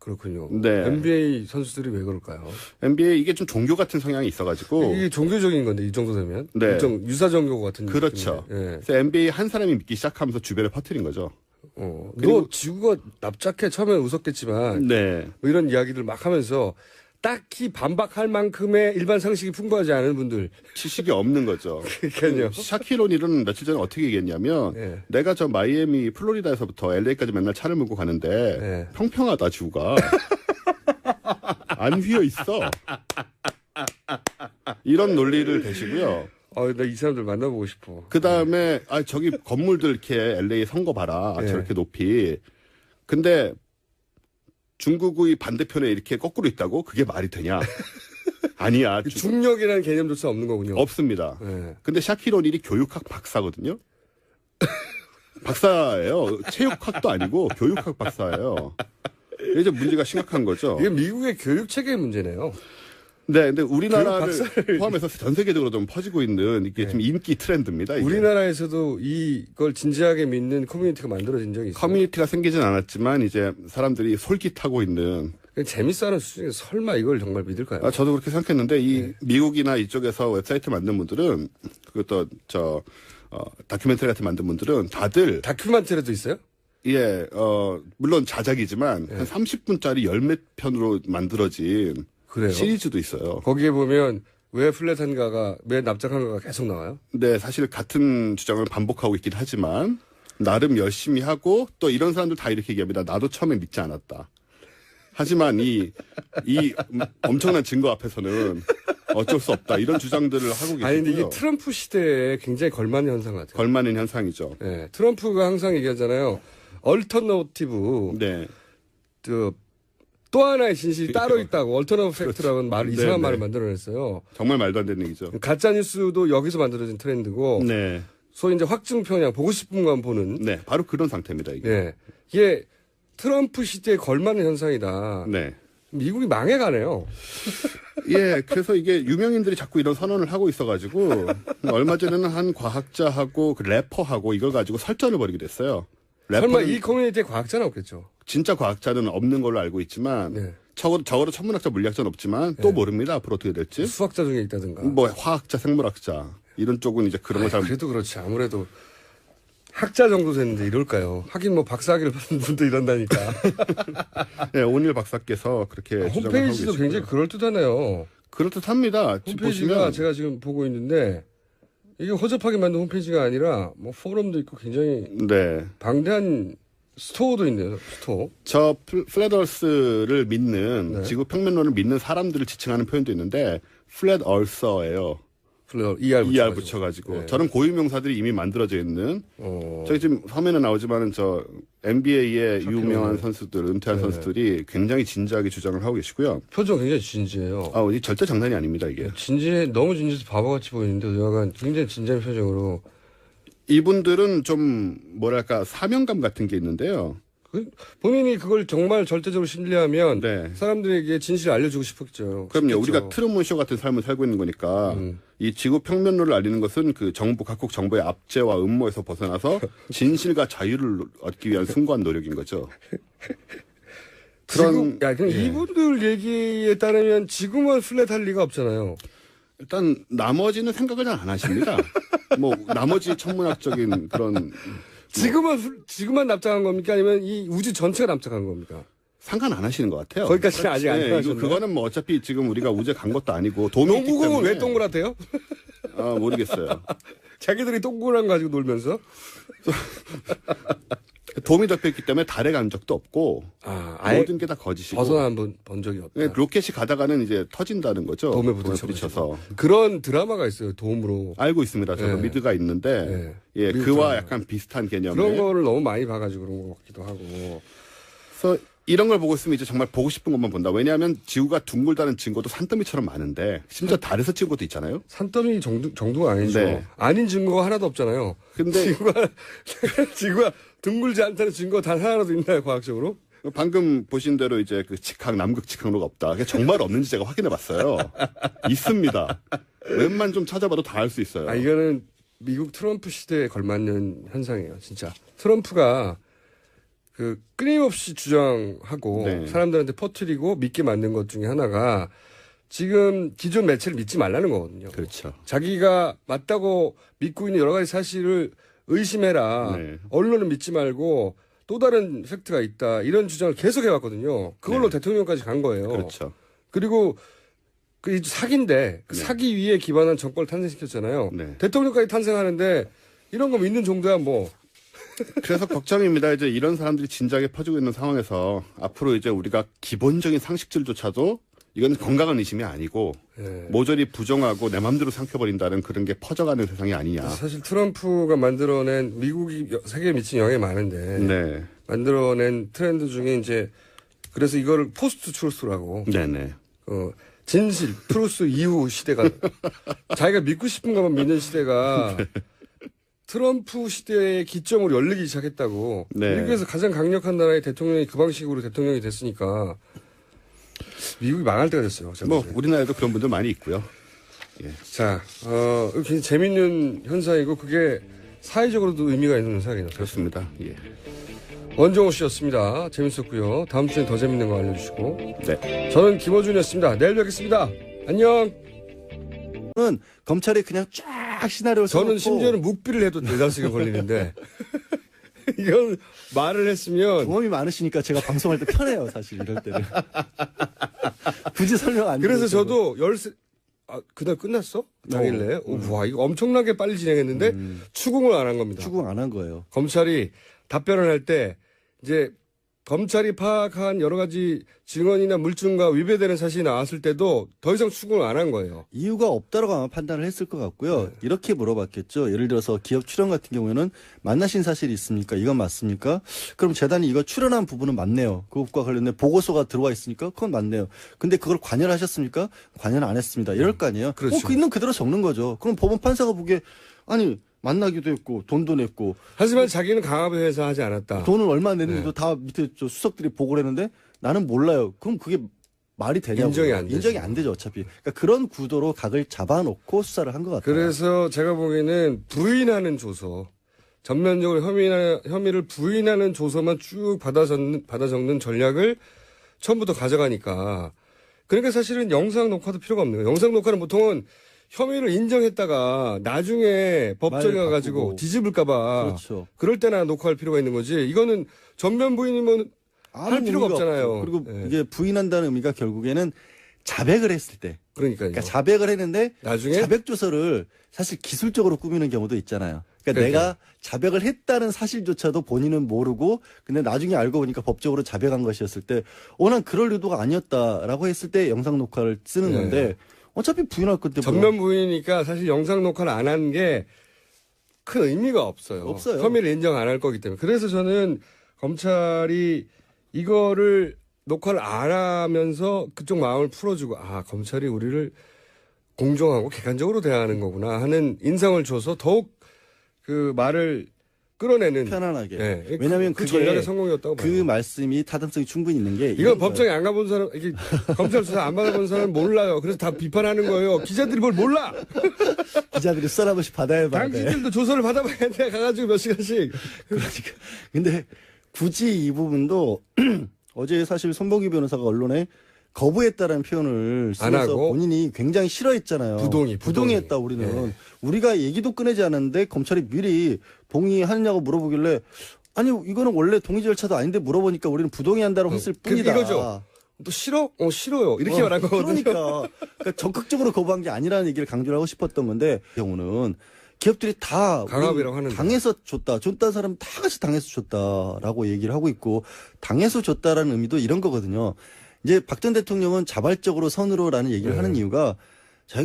S1: 그렇군요.
S3: 네.
S1: NBA 선수들이 왜 그럴까요?
S3: NBA 이게 좀 종교 같은 성향이 있어가지고.
S1: 이게 종교적인 건데 이 정도 되면
S3: 네.
S1: 일종 유사 종교 같은
S3: 그렇죠.
S1: 느낌인데. 예.
S3: 그래서 NBA 한 사람이 믿기 시작하면서 주변에 퍼뜨린 거죠.
S1: 너 지구가 납작해 처음엔 웃었겠지만
S3: 네.
S1: 뭐 이런 이야기들 막 하면서 딱히 반박할 만큼의 일반 상식이 풍부하지 않은 분들.
S3: 지식이 없는 거죠.
S1: 그러니까요.
S3: 샤키로니는 며칠 전에 어떻게 얘기했냐면
S1: 네.
S3: 내가 저 마이애미 플로리다에서부터 LA까지 맨날 차를 몰고 가는데
S1: 네.
S3: 평평하다 지구가 안 휘어 있어. 이런 논리를 대시고요.
S1: 나 이 사람들 만나보고 싶어.
S3: 그 다음에 저기 건물들 이렇게 LA 선거 봐라
S1: 네.
S3: 저렇게 높이. 근데 중국의 반대편에 이렇게 거꾸로 있다고? 그게 말이 되냐? 아니야.
S1: 중력이라는 개념조차 없는 거군요.
S3: 없습니다.
S1: 네.
S3: 근데 샤키로닐이 교육학 박사거든요. 박사예요. 체육학도 아니고 교육학 박사예요. 이제 문제가 심각한 거죠.
S1: 이게 미국의 교육 체계의 문제네요.
S3: 네, 근데 우리나라를
S1: 박사를-
S3: 포함해서 전 세계적으로 좀 퍼지고 있는 이게 좀 인기 트렌드입니다. 이게.
S1: 우리나라에서도 이걸 진지하게 믿는 커뮤니티가 만들어진 적이 있어요.
S3: 커뮤니티가 생기진 않았지만 이제 사람들이 솔깃하고 있는.
S1: 재밌어하는 수준에 설마 이걸 정말 믿을까요?
S3: 저도 그렇게 생각했는데 이 미국이나 이쪽에서 웹사이트 만든 분들은 그것도 다큐멘터리 같은 만든 분들은 다들
S1: 다큐멘터리도 있어요?
S3: 물론 자작이지만 한 30분짜리 열몇 편으로 만들어진
S1: 그래요?
S3: 시리즈도 있어요.
S1: 거기에 보면 왜 플랫한가가 왜 납작한가가 계속 나와요?
S3: 근데 사실 같은 주장을 반복하고 있긴 하지만 나름 열심히 하고 또 이런 사람들 다 이렇게 얘기합니다. 나도 처음에 믿지 않았다. 하지만 이 엄청난 증거 앞에서는 어쩔 수 없다. 이런 주장들을 하고 계시고요.
S1: 아니 근데 이게 트럼프 시대에 굉장히 걸맞는 현상 같아요.
S3: 걸맞는 현상이죠.
S1: 네, 트럼프가 항상 얘기하잖아요. 얼터너티브
S3: 네.
S1: 또 하나의 진실이 따로 있다고 얼터너티브 팩트라는 말 이상한
S3: 네,
S1: 말을
S3: 네.
S1: 만들어냈어요.
S3: 정말 말도 안 되는 얘기죠.
S1: 가짜 뉴스도 여기서 만들어진 트렌드고
S3: 네.
S1: 소위 이제 확증 편향 보고 싶은 것만 보는
S3: 네. 바로 그런 상태입니다, 이게.
S1: 네. 이게 트럼프 시대에 걸맞는 현상이다.
S3: 네.
S1: 미국이 망해가네요.
S3: 예, 그래서 이게 유명인들이 자꾸 이런 선언을 하고 있어가지고 얼마 전에는 한 과학자하고 그 래퍼하고 이걸 가지고 설전을 벌이게 됐어요.
S1: 설마
S3: 래퍼는
S1: 이 커뮤니티에 과학자는 없겠죠?
S3: 진짜 과학자는 없는 걸로 알고 있지만
S1: 네.
S3: 적어도 천문학자, 물리학자는 없지만 또 모릅니다. 앞으로 어떻게 될지.
S1: 수학자 중에 있다든가.
S3: 뭐 화학자, 생물학자 이런 쪽은 이제 그런 걸 잘.
S1: 그래도 그렇지. 아무래도 학자 정도 됐는데 이럴까요? 하긴 뭐 박사학위를 받은 분도 이런다니까.
S3: 네, 오늘 박사께서 그렇게 주장을 하고
S1: 홈페이지도
S3: 계시고요.
S1: 굉장히 그럴듯하네요.
S3: 그렇듯합니다. 지금
S1: 홈페이지가
S3: 보시면
S1: 제가 지금 보고 있는데 이게 허접하게 만든 홈페이지가 아니라 뭐 포럼도 있고 굉장히
S3: 네.
S1: 방대한 스토어도 있네요. 스토어.
S3: 저 플랫얼스를 믿는
S1: 네.
S3: 지구 평면론을 믿는 사람들을 지칭하는 표현도 있는데 플랫얼서예요. ER 붙여가지고
S1: 네.
S3: 저는 고유명사들이 이미 만들어져 있는
S1: 어.
S3: 저기 지금 화면에 나오지만은 저 NBA의 유명한 선수들 은퇴한
S1: 네.
S3: 선수들이 굉장히 진지하게 주장을 하고 계시고요.
S1: 표정 굉장히 진지해요.
S3: 이 절대 장난이 아닙니다 이게.
S1: 너무 진지해서 바보같이 보이는데 약간 굉장히 진지한 표정으로.
S3: 이분들은 좀 뭐랄까 사명감 같은 게 있는데요.
S1: 본인이 그걸 정말 절대적으로 신뢰하면
S3: 네.
S1: 사람들에게 진실을 알려주고 싶었죠.
S3: 그럼요.
S1: 싶겠죠.
S3: 우리가 트루먼 쇼 같은 삶을 살고 있는 거니까 이 지구 평면론을 알리는 것은 그 각국 정부의 압제와 음모에서 벗어나서 진실과 자유를 얻기 위한 숭고한 노력인 거죠.
S1: 그럼
S3: 예.
S1: 이분들 얘기에 따르면 지구만 플랫할 리가 없잖아요.
S3: 일단 나머지는 생각을 잘 안 하십니다. 뭐 나머지 천문학적인 그런
S1: 지구만 납작한 겁니까? 아니면 이 우주 전체가 납작한 겁니까?
S3: 상관 안 하시는 것 같아요.
S1: 거기까지는 아직 안
S3: 이거
S1: 하셨나요?
S3: 그거는 뭐 어차피 지금 우리가 우주에 간 것도 아니고 도움이 있기
S1: 농구공은
S3: 때문에
S1: 왜 동그랗대요?
S3: 모르겠어요.
S1: 자기들이 동그란 거 가지고 놀면서?
S3: 도움이 잡혀있기 때문에 달에 간 적도 없고
S1: 아예
S3: 모든 게 다 거짓이고
S1: 벗어나 본 적이 없다.
S3: 네, 로켓이 가다가는 이제 터진다는 거죠.
S1: 도움에
S3: 부딪혀서.
S1: 그런 드라마가 있어요. 도움으로.
S3: 알고 있습니다. 저도
S1: 네.
S3: 미드가 있는데
S1: 네.
S3: 예,
S1: 미드
S3: 그와
S1: 드라마.
S3: 약간 비슷한 개념의
S1: 그런 거를 너무 많이 봐가지고 그런 것 같기도 하고.
S3: 그래서 이런 걸 보고 있으면 이제 정말 보고 싶은 것만 본다. 왜냐하면 지구가 둥글다는 증거도 산더미처럼 많은데 심지어 달에서 찍은 것도 있잖아요.
S1: 산더미 정도가 아니죠.
S3: 네.
S1: 아닌 증거가 하나도 없잖아요.
S3: 근데
S1: 지구가 둥글지 않다는 증거 단 하나라도 있나요, 과학적으로?
S3: 방금 보신 대로 이제 그 남극 직항로가 없다. 그게 정말 없는지 제가 확인해 봤어요. 있습니다. 웬만 좀 찾아봐도 다 알 수 있어요.
S1: 이거는 미국 트럼프 시대에 걸맞는 현상이에요, 진짜. 트럼프가 그 끊임없이 주장하고
S3: 네.
S1: 사람들한테 퍼뜨리고 믿게 만든 것 중에 하나가 지금 기존 매체를 믿지 말라는 거거든요.
S3: 그렇죠.
S1: 자기가 맞다고 믿고 있는 여러 가지 사실을 의심해라.
S3: 네.
S1: 언론은 믿지 말고 또 다른 팩트가 있다. 이런 주장을 계속 해왔거든요. 그걸로
S3: 네.
S1: 대통령까지 간 거예요.
S3: 그렇죠.
S1: 그리고 그 사기인데 그
S3: 네.
S1: 사기 위에 기반한 정권을 탄생시켰잖아요.
S3: 네.
S1: 대통령까지 탄생하는데 이런 거 믿는 정도야 뭐.
S3: 그래서 걱정입니다. 이제 이런 사람들이 진작에 퍼지고 있는 상황에서 앞으로 이제 우리가 기본적인 상식들조차도 이건 건강한 의심이 아니고
S1: 예.
S3: 모조리 부정하고 내 맘대로 삼켜버린다는 그런 게 퍼져가는 세상이 아니냐.
S1: 사실 트럼프가 만들어낸 미국이 세계에 미친 영향이 많은데
S3: 네.
S1: 만들어낸 트렌드 중에 이제 그래서 이거를 포스트 트루스라고
S3: 네네.
S1: 진실 트루스 이후 시대가 자기가 믿고 싶은 것만 믿는 시대가 트럼프 시대의 기점으로 열리기 시작했다고.
S3: 네.
S1: 미국에서 가장 강력한 나라의 대통령이 그 방식으로 대통령이 됐으니까 미국이 망할 때가 됐어요.
S3: 뭐 우리나라에도 그런 분들 많이 있고요.
S1: 자, 이거 굉장히 재밌는 현상이고 그게 사회적으로도 의미가 있는 현상이에요.
S3: 그렇습니다. 예.
S1: 원정호 씨였습니다. 재밌었고요. 다음 주엔 더 재밌는 거 알려주시고.
S3: 네.
S1: 저는 김어준이었습니다. 내일 뵙겠습니다. 안녕.
S2: 는 검찰이 그냥 쫙 시나리오를
S1: 저는
S2: 써놓고
S1: 심지어는 묵비를 해도 4-5시간 걸리는데 이건 말을 했으면
S2: 경험이 많으시니까 제가 방송할 때 편해요, 사실 이럴 때는. 굳이 설명 안
S1: 그래서
S2: 드려도
S1: 저도 그날 끝났어? 당일에? 와, 이거 엄청나게 빨리 진행했는데 추궁을 안 한 겁니다.
S2: 추궁 안 한 거예요.
S1: 검찰이 답변을 할 때 이제 검찰이 파악한 여러 가지 증언이나 물증과 위배되는 사실이 나왔을 때도 더 이상 추궁을 안 한 거예요.
S2: 이유가 없다라고 아마 판단을 했을 것 같고요. 이렇게 물어봤겠죠. 예를 들어서 기업 출연 같은 경우에는 만나신 사실이 있습니까? 이건 맞습니까? 그럼 재단이 이거 출연한 부분은 맞네요. 그것과 관련된 보고서가 들어와 있으니까 그건 맞네요. 근데 그걸 관여하셨습니까? 관여는 안 했습니다. 이럴 거 아니에요.
S1: 그렇죠.
S2: 그 있는 그대로 적는 거죠. 그럼 법원 판사가 보기에 아니 만나기도 했고 돈도 냈고
S1: 하지만 자기는 강압해서 하지 않았다.
S2: 돈을 얼마 냈는데도 다 밑에 저 수석들이 보고를 했는데 나는 몰라요. 그럼 그게 말이 되냐고.
S1: 인정이 안 되죠.
S2: 인정이 안 되죠, 어차피. 그러니까 그런 구도로 각을 잡아놓고 수사를 한 것 같아요.
S1: 그래서 제가 보기에는 부인하는 조서, 전면적으로 혐의를 부인하는 조서만 쭉 받아 적는 전략을 처음부터 가져가니까. 그러니까 사실은 영상 녹화도 필요가 없는 거예요. 영상 녹화는 보통은 혐의를 인정했다가 나중에 법정에
S2: 말
S1: 가가지고
S2: 바꾸고.
S1: 뒤집을까봐
S2: 그렇죠.
S1: 그럴 때나 녹화할 필요가 있는 거지. 이거는 전면 부인이면 할 필요가
S2: 의미가
S1: 없잖아요.
S2: 없죠. 그리고
S1: 예.
S2: 이게 부인한다는 의미가 결국에는 자백을 했을 때.
S1: 그러니까요.
S2: 그러니까 자백을 했는데
S1: 나중에
S2: 자백 조서를 사실 기술적으로 꾸미는 경우도 있잖아요. 그러니까
S1: 그러니까요.
S2: 내가 자백을 했다는 사실조차도 본인은 모르고 근데 나중에 알고 보니까 법적으로 자백한 것이었을 때 난 그럴 의도가 아니었다라고 했을 때 영상 녹화를 쓰는
S1: 네.
S2: 건데 어차피 부인할 건데
S1: 전면 부인이니까 사실 영상 녹화를 안 한 게 큰 의미가 없어요.
S2: 없어요.
S1: 혐의를 인정 안 할 거기 때문에. 그래서 저는 검찰이 이거를 녹화를 안 하면서 그쪽 마음을 풀어주고 검찰이 우리를 공정하고 객관적으로 대하는 거구나 하는 인상을 줘서 더욱 그 말을 끌어내는
S2: 편안하게.
S1: 예.
S2: 왜냐하면
S1: 그
S2: 그게
S1: 전략의 성공이었다고
S2: 그
S1: 봐요.
S2: 말씀이 타당성이 충분히 있는 게
S1: 이건 법정에 안 가본 사람, 이게 검찰 수사 안 받아본 사람은 몰라요. 그래서 다 비판하는 거예요. 기자들이 뭘 몰라.
S2: 기자들이 수사 한 번씩 받아야 봐야 돼.
S1: 당신들도 조서를 받아봐야 돼. 가가지고 몇 시간씩.
S2: 그러니까. 근데 굳이 이 부분도 어제 사실 손범규 변호사가 언론에 거부했다라는 표현을
S1: 안
S2: 쓰면서
S1: 하고?
S2: 본인이 굉장히 싫어했잖아요.
S1: 부동의.
S2: 부동의했다 우리는.
S1: 예.
S2: 우리가 얘기도 꺼내지 않았는데 검찰이 미리 동의하느냐고 물어보길래 아니 이거는 원래 동의 절차도 아닌데 물어보니까 우리는 부동의한다고 했을 뿐이다.
S1: 이거죠. 또 싫어? 싫어요. 이렇게 말한 거거든요.
S2: 그러니까 적극적으로 거부한 게 아니라는 얘기를 강조를 하고 싶었던 건데 이 경우는 기업들이 다
S1: 강압이라고 하는데.
S2: 당해서 줬다. 줬다는 사람 다 같이 당해서 줬다라고 얘기를 하고 있고 당해서 줬다라는 의미도 이런 거거든요. 이제 박 전 대통령은 자발적으로 선으로라는 얘기를
S1: 네.
S2: 하는 이유가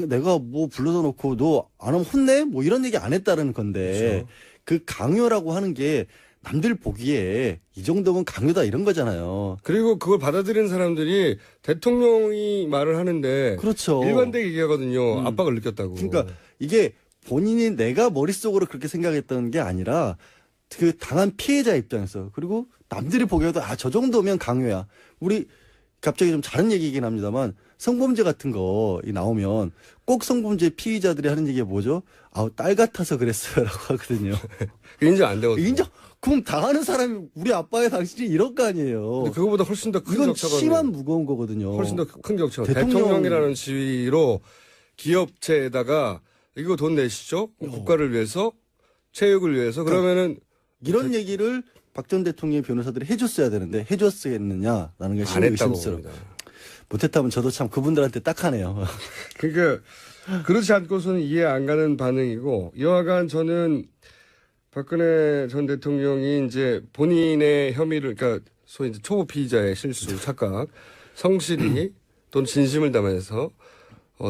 S2: 내가 뭐 불러다 놓고 너 안 하면 혼내? 뭐 이런 얘기 안 했다는 건데
S1: 그렇죠.
S2: 그 강요라고 하는 게 남들 보기에 이 정도면 강요다 이런 거잖아요.
S1: 그리고 그걸 받아들이는 사람들이 대통령이 말을 하는데
S2: 그렇죠.
S1: 일관되게 얘기하거든요. 압박을 느꼈다고.
S2: 그러니까 이게 본인이 내가 머릿속으로 그렇게 생각했던 게 아니라 그 당한 피해자 입장에서 그리고 남들이 보기에도 저 정도면 강요야. 우리 갑자기 좀 다른 얘기이긴 합니다만 성범죄 같은 거 나오면 꼭 성범죄 피의자들이 하는 얘기가 뭐죠? 딸 같아서 그랬어요라고 하거든요.
S1: 인정 안 되거든요.
S2: 그럼 당하는 사람이 우리 아빠의 당신이 이럴 거 아니에요.
S1: 근데 그거보다 훨씬 더 큰
S2: 이건
S1: 격차가
S2: 심한 무거운 거거든요.
S1: 훨씬 더 큰 격차가
S2: 대통령-
S1: 대통령이라는 지위로 기업체에다가 이거 돈 내시죠? 국가를 위해서 체육을 위해서 그러면은
S2: 이런 얘기를 박 전 대통령의 변호사들이 해줬어야 되는데 해줬겠느냐라는 게
S1: 안
S2: 심히
S1: 했다고
S2: 의심스러워.
S1: 봅니다.
S2: 못했다면 저도 참 그분들한테 딱하네요.
S1: 그러니까 그렇지 않고서는 이해 안 가는 반응이고 여하간 저는 박근혜 전 대통령이 이제 본인의 혐의를 그러니까 소위 이제 초보 피의자의 실수, 착각, 성실히 또는 진심을 담아서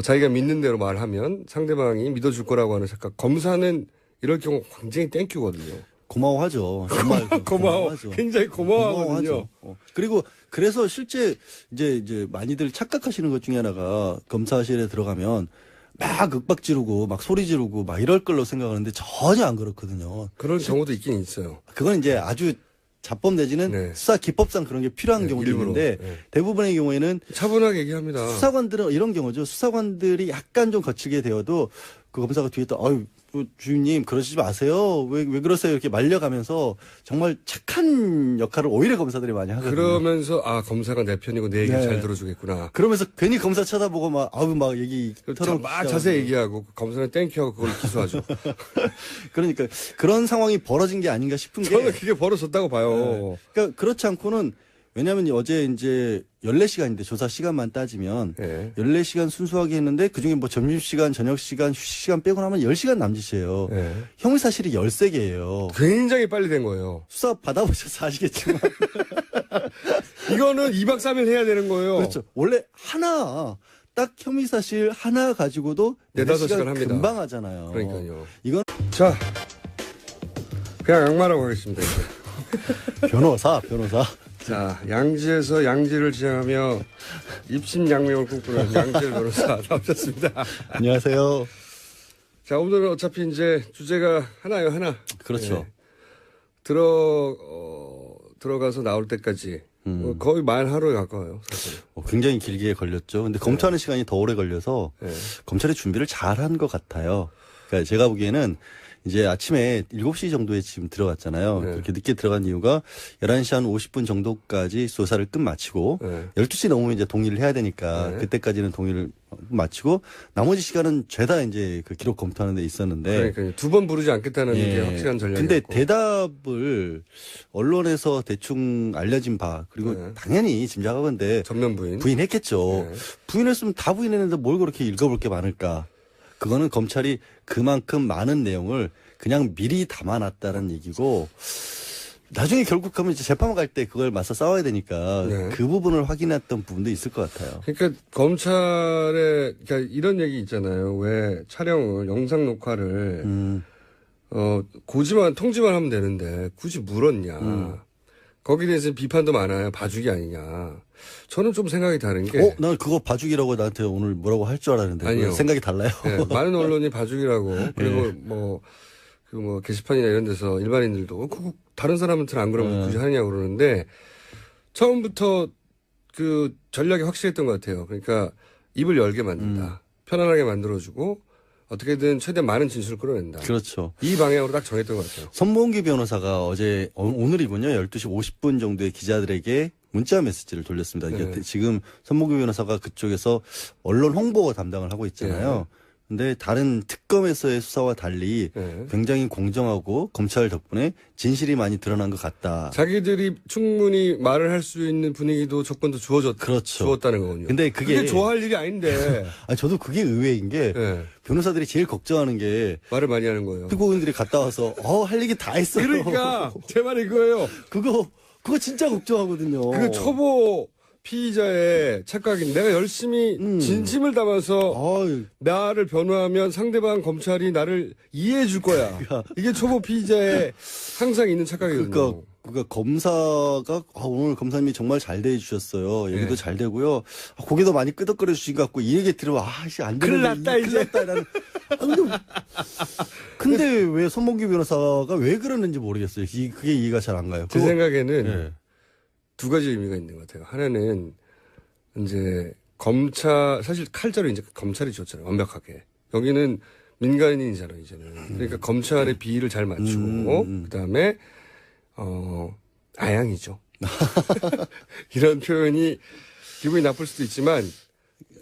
S1: 자기가 믿는 대로 말하면 상대방이 믿어줄 거라고 하는 착각. 검사는 이럴 경우 굉장히 땡큐거든요.
S2: 고마워하죠. 정말 고마워하죠.
S1: 굉장히 고마워하거든요.
S2: 그리고 그래서 실제 이제 많이들 착각하시는 것 중에 하나가 검사실에 들어가면 막 윽박 지르고 막 소리 지르고 막 이럴 걸로 생각하는데 전혀 안 그렇거든요.
S1: 그런 경우도 있긴 있어요.
S2: 그건 이제 아주 자법 내지는
S1: 네.
S2: 수사 기법상 그런 게 필요한
S1: 네,
S2: 경우도
S1: 일부러.
S2: 있는데
S1: 네.
S2: 대부분의 경우에는
S1: 차분하게 얘기합니다.
S2: 수사관들은 이런 경우죠. 수사관들이 약간 좀 거칠게 되어도 그 검사가 뒤에 또 아유 주임님 그러시지 마세요. 왜 그러세요? 이렇게 말려가면서 정말 착한 역할을 오히려 검사들이 많이 하거든요.
S1: 그러면서 검사가 내 편이고 내 얘기를
S2: 네.
S1: 잘 들어주겠구나.
S2: 그러면서 괜히 검사 쳐다보고 막 아우 막 얘기
S1: 막 자세히 얘기하고 검사는 땡큐하고 그걸 기소하죠.
S2: 그러니까 그런 상황이 벌어진 게 아닌가 싶은 게
S1: 저는 그게 벌어졌다고 봐요.
S2: 그러니까 그렇지 않고는 왜냐하면 어제 이제 14시간인데 조사 시간만 따지면
S1: 네.
S2: 14시간 순수하게 했는데 그중에 뭐 점심시간, 저녁시간, 휴식시간 빼고 나면 10시간 남짓이에요.
S1: 네.
S2: 혐의 사실이 13개예요.
S1: 굉장히 빨리 된 거예요.
S2: 수사 받아보셔서 아시겠지만
S1: 이거는 2박 3일 해야 되는 거예요.
S2: 그렇죠. 원래 하나 딱 혐의 사실 하나 가지고도
S1: 4-5시간 합니다.
S2: 금방 하잖아요.
S1: 그러니까요.
S2: 이건
S1: 자, 그냥 양말하고 가겠습니다. 이제.
S2: 변호사.
S1: 자, 양지에서 양지를 지향하며 입신양명을 꿈꾸는 양지열 변호사 나오셨습니다.
S2: 안녕하세요.
S1: 자, 오늘은 어차피 이제 주제가 하나예요, 하나.
S2: 그렇죠.
S1: 들어가서 나올 때까지 거의 말 하루에 가까워요, 사실.
S2: 굉장히 길게 걸렸죠. 근데 검토하는 시간이 더 오래 걸려서
S1: 네.
S2: 검찰이 준비를 잘 한 것 같아요. 그러니까 제가 보기에는 이제 아침에 7시 정도에 지금 들어갔잖아요.
S1: 네.
S2: 그렇게 늦게 들어간 이유가 11시 한 50분 정도까지 조사를 끝마치고
S1: 네.
S2: 12시 넘으면 이제 동의를 해야 되니까
S1: 네.
S2: 그때까지는 동의를 마치고 나머지 시간은 죄다 이제 그 기록 검토하는 데 있었는데
S1: 그러니까 2번 부르지 않겠다는 게 확실한 전략이었고.
S2: 근데 대답을 언론에서 대충 알려진 바 그리고
S1: 네.
S2: 당연히 짐작하건데
S1: 전면 부인.
S2: 부인했겠죠.
S1: 네.
S2: 부인했으면 다 부인했는데 뭘 그렇게 읽어볼 게 많을까. 그거는 검찰이 그만큼 많은 내용을 그냥 미리 담아놨다는 얘기고 나중에 결국 하면 이제 재판 갈 때 그걸 맞서 싸워야 되니까
S1: 네.
S2: 그 부분을 확인했던 부분도 있을 것 같아요.
S1: 그러니까 검찰에 그러니까 이런 얘기 있잖아요. 왜 촬영을 영상 녹화를 통지만 하면 되는데 굳이 물었냐. 거기에 대해서 비판도 많아요. 봐주기 아니냐. 저는 좀 생각이 다른 게.
S2: 난 그거 봐주기라고 나한테 오늘 뭐라고 할 줄 알았는데
S1: 아니요.
S2: 생각이 달라요.
S1: 네, 많은 언론이 봐주기라고 그리고 게시판이나 이런 데서 일반인들도 다른 사람한테는 안 그러면 굳이 하느냐고 그러는데 처음부터 그 전략이 확실했던 것 같아요. 그러니까 입을 열게 만든다. 편안하게 만들어주고 어떻게든 최대한 많은 진술을 끌어낸다.
S2: 그렇죠.
S1: 이 방향으로 딱 정했던 것 같아요.
S2: 손봉기 변호사가 어제 오늘이군요. 12시 50분 정도에 기자들에게 문자 메시지를 돌렸습니다. 이게
S1: 네.
S2: 지금 손봉기 변호사가 그쪽에서 언론 홍보 담당을 하고 있잖아요. 근데 다른 특검에서의 수사와 달리
S1: 네.
S2: 굉장히 공정하고 검찰 덕분에 진실이 많이 드러난 것 같다.
S1: 자기들이 충분히 말을 할 수 있는 분위기도 조건도
S2: 그렇죠.
S1: 주었다는 거군요.
S2: 근데 그게
S1: 좋아할 일이 아닌데
S2: 저도 그게 의외인 게
S1: 네.
S2: 변호사들이 제일 걱정하는 게
S1: 말을 많이 하는 거예요.
S2: 피고인들이 갔다 와서 할 얘기 다 했어요.
S1: 그러니까 제 말이 그거예요.
S2: 그거 진짜 걱정하거든요.
S1: 그 초보 피의자의 착각인 내가 열심히 진심을 담아서 나를 변호하면 상대방 검찰이 나를 이해해 줄 거야. 이게 초보 피의자의 항상 있는 착각이거든요.
S2: 그러니까 검사가 오늘 검사님이 정말 잘 대해주셨어요. 얘기도 잘 되고요. 고개도 많이 끄덕거려 주신 것 같고 이 얘기 들으면 안 되는데
S1: 큰일 났다, 이제.
S2: 큰일 났다 이라는. 근데 왜 손봉기 변호사가 왜 그러는지 모르겠어요. 그게 이해가 잘 안 가요.
S1: 제 생각에는
S2: 예.
S1: 두 가지 의미가 있는 것 같아요. 하나는 이제 사실 칼자루 이제 검찰이 줬잖아요. 완벽하게. 여기는 민간인이잖아요, 이제는. 그러니까 검찰의 비위를 잘 맞추고, 그 다음에, 아양이죠. 이런 표현이 기분이 나쁠 수도 있지만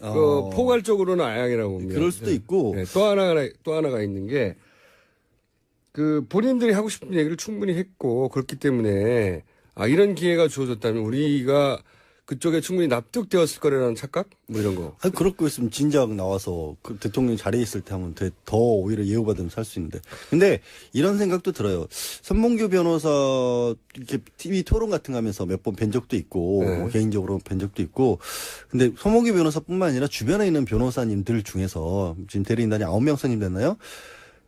S1: 포괄적으로는 아양이라고 봅니다.
S2: 그럴 수도 있고
S1: 네, 또 하나가 있는 게 그 본인들이 하고 싶은 얘기를 충분히 했고 그렇기 때문에 이런 기회가 주어졌다면 우리가 그쪽에 충분히 납득되었을 거라는 착각? 뭐 이런 거.
S2: 아니, 그럴 거였으면 진작 나와서 그 대통령 자리에 있을 때 하면 더 오히려 예우받으면서 할 수 있는데. 근데 이런 생각도 들어요. 선봉규 변호사 이렇게 TV 토론 같은 거 하면서 몇 번 뵌 적도 있고,
S1: 네.
S2: 뭐 개인적으로 뵌 적도 있고. 근데 선봉규 변호사뿐만 아니라 주변에 있는 변호사님들 중에서 지금 대리인단이 9명 선임됐나요?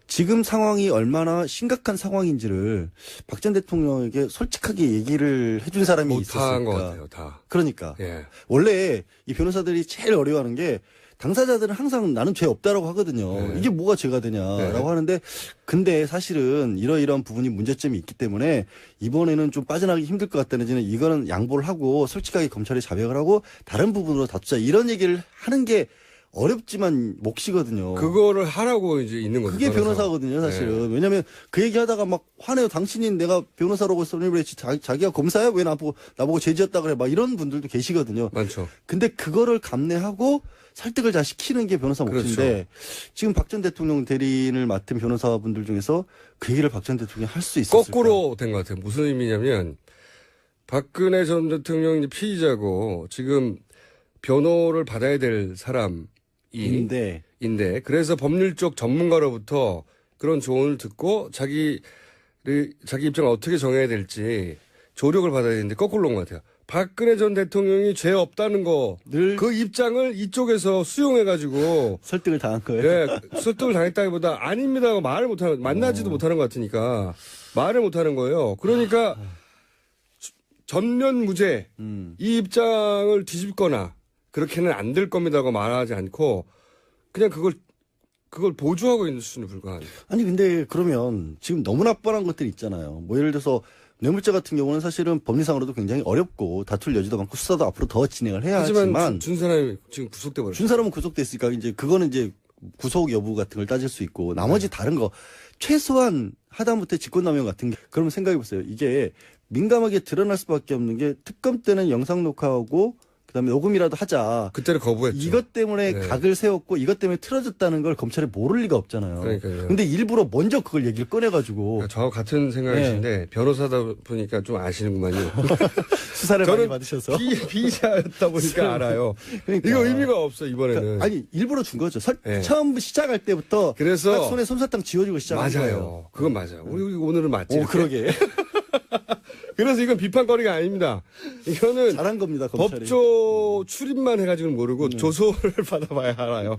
S2: 지금 상황이 얼마나 심각한 상황인지를 박 전 대통령에게 솔직하게 얘기를 해준 사람이
S1: 못한 것
S2: 있었을까.
S1: 같아요, 다.
S2: 그러니까.
S1: 예.
S2: 원래 이 변호사들이 제일 어려워하는 게 당사자들은 항상 나는 죄 없다라고 하거든요.
S1: 네.
S2: 이게 뭐가 죄가 되냐라고
S1: 네.
S2: 하는데 근데 사실은 이러이러한 부분이 문제점이 있기 때문에 이번에는 좀 빠져나가기 힘들 것 같다는 데는 이거는 양보를 하고 솔직하게 검찰이 자백을 하고 다른 부분으로 다투자 이런 얘기를 하는 게 어렵지만 몫이거든요.
S1: 그거를 하라고 이제 있는 거죠.
S2: 그게 변호사거든요, 사실은.
S1: 네.
S2: 왜냐면 그 얘기 하다가 막 화내요. 당신이 내가 변호사라고 선임을 했지. 자기가 검사야? 왜 나보고 죄지었다 그래? 막 이런 분들도 계시거든요.
S1: 많죠.
S2: 근데 그거를 감내하고 설득을 잘 시키는 게 변호사 몫인데
S1: 그렇죠.
S2: 지금 박 전 대통령 대리인을 맡은 변호사분들 중에서 그 얘기를 박 전 대통령이 할 수 있었을까?
S1: 거꾸로 된 것 같아요. 무슨 의미냐면 박근혜 전 대통령이 피의자고 지금 변호를 받아야 될 사람인데 그래서 법률적 전문가로부터 그런 조언을 듣고 자기 입장을 어떻게 정해야 될지 조력을 받아야 되는데 거꾸로 온 것 같아요. 박근혜 전 대통령이 죄 없다는 거
S2: 늘
S1: 그 입장을 이쪽에서 수용해가지고
S2: 설득을 당한 거예요.
S1: 예, 설득을 당했다기보다 아닙니다 하고 말을 못하는 만나지도 못하는 것 같으니까 말을 못하는 거예요. 그러니까 전면 무죄 이 입장을 뒤집거나 그렇게는 안 될 겁니다고 말하지 않고 그냥 그걸 보조하고 있는 수준에 불과한.
S2: 아니 근데 그러면 지금 너무나 뻔한 것들이 있잖아요. 뭐 예를 들어서 뇌물죄 같은 경우는 사실은 법리상으로도 굉장히 어렵고 다툴 여지도 많고 수사도 앞으로 더 진행을 해야
S1: 하지만
S2: 하지만
S1: 준 사람이 지금 구속돼 버렸어요.
S2: 준 사람은 구속됐으니까 이제 그거는 이제 구속 여부 같은 걸 따질 수 있고 나머지 다른 거 최소한 하다못해 직권남용 같은 게 그러면 생각해 보세요. 이게 민감하게 드러날 수밖에 없는 게 특검 때는 영상 녹화하고 그다음에 녹음이라도 하자.
S1: 그때를 거부했죠.
S2: 이것 때문에
S1: 네.
S2: 각을 세웠고 이것 때문에 틀어졌다는 걸 검찰이 모를 리가 없잖아요.
S1: 그러니까요.
S2: 근데 일부러 먼저 그걸 얘기를 꺼내가지고
S1: 그러니까 저와 같은 생각이신데
S2: 네.
S1: 변호사다 보니까 좀 아시는구만요.
S2: 수사를 많이
S1: 저는
S2: 받으셔서.
S1: 피의자였다 보니까 알아요.
S2: 그러니까.
S1: 이거 의미가 없어 이번에는.
S2: 그러니까 아니 일부러 준 거죠.
S1: 네.
S2: 처음 시작할 때부터
S1: 그래서
S2: 딱 손에 솜사탕 쥐어주고 시작한 거예요.
S1: 맞아요. 그건 맞아요. 우리 오늘은 맞지.
S2: 오 그러게
S1: 그래서 이건 비판거리가 아닙니다. 이거는
S2: 잘한 겁니다. 검찰이.
S1: 법조 출입만 해가지고는 모르고 조소를 받아봐야 알아요.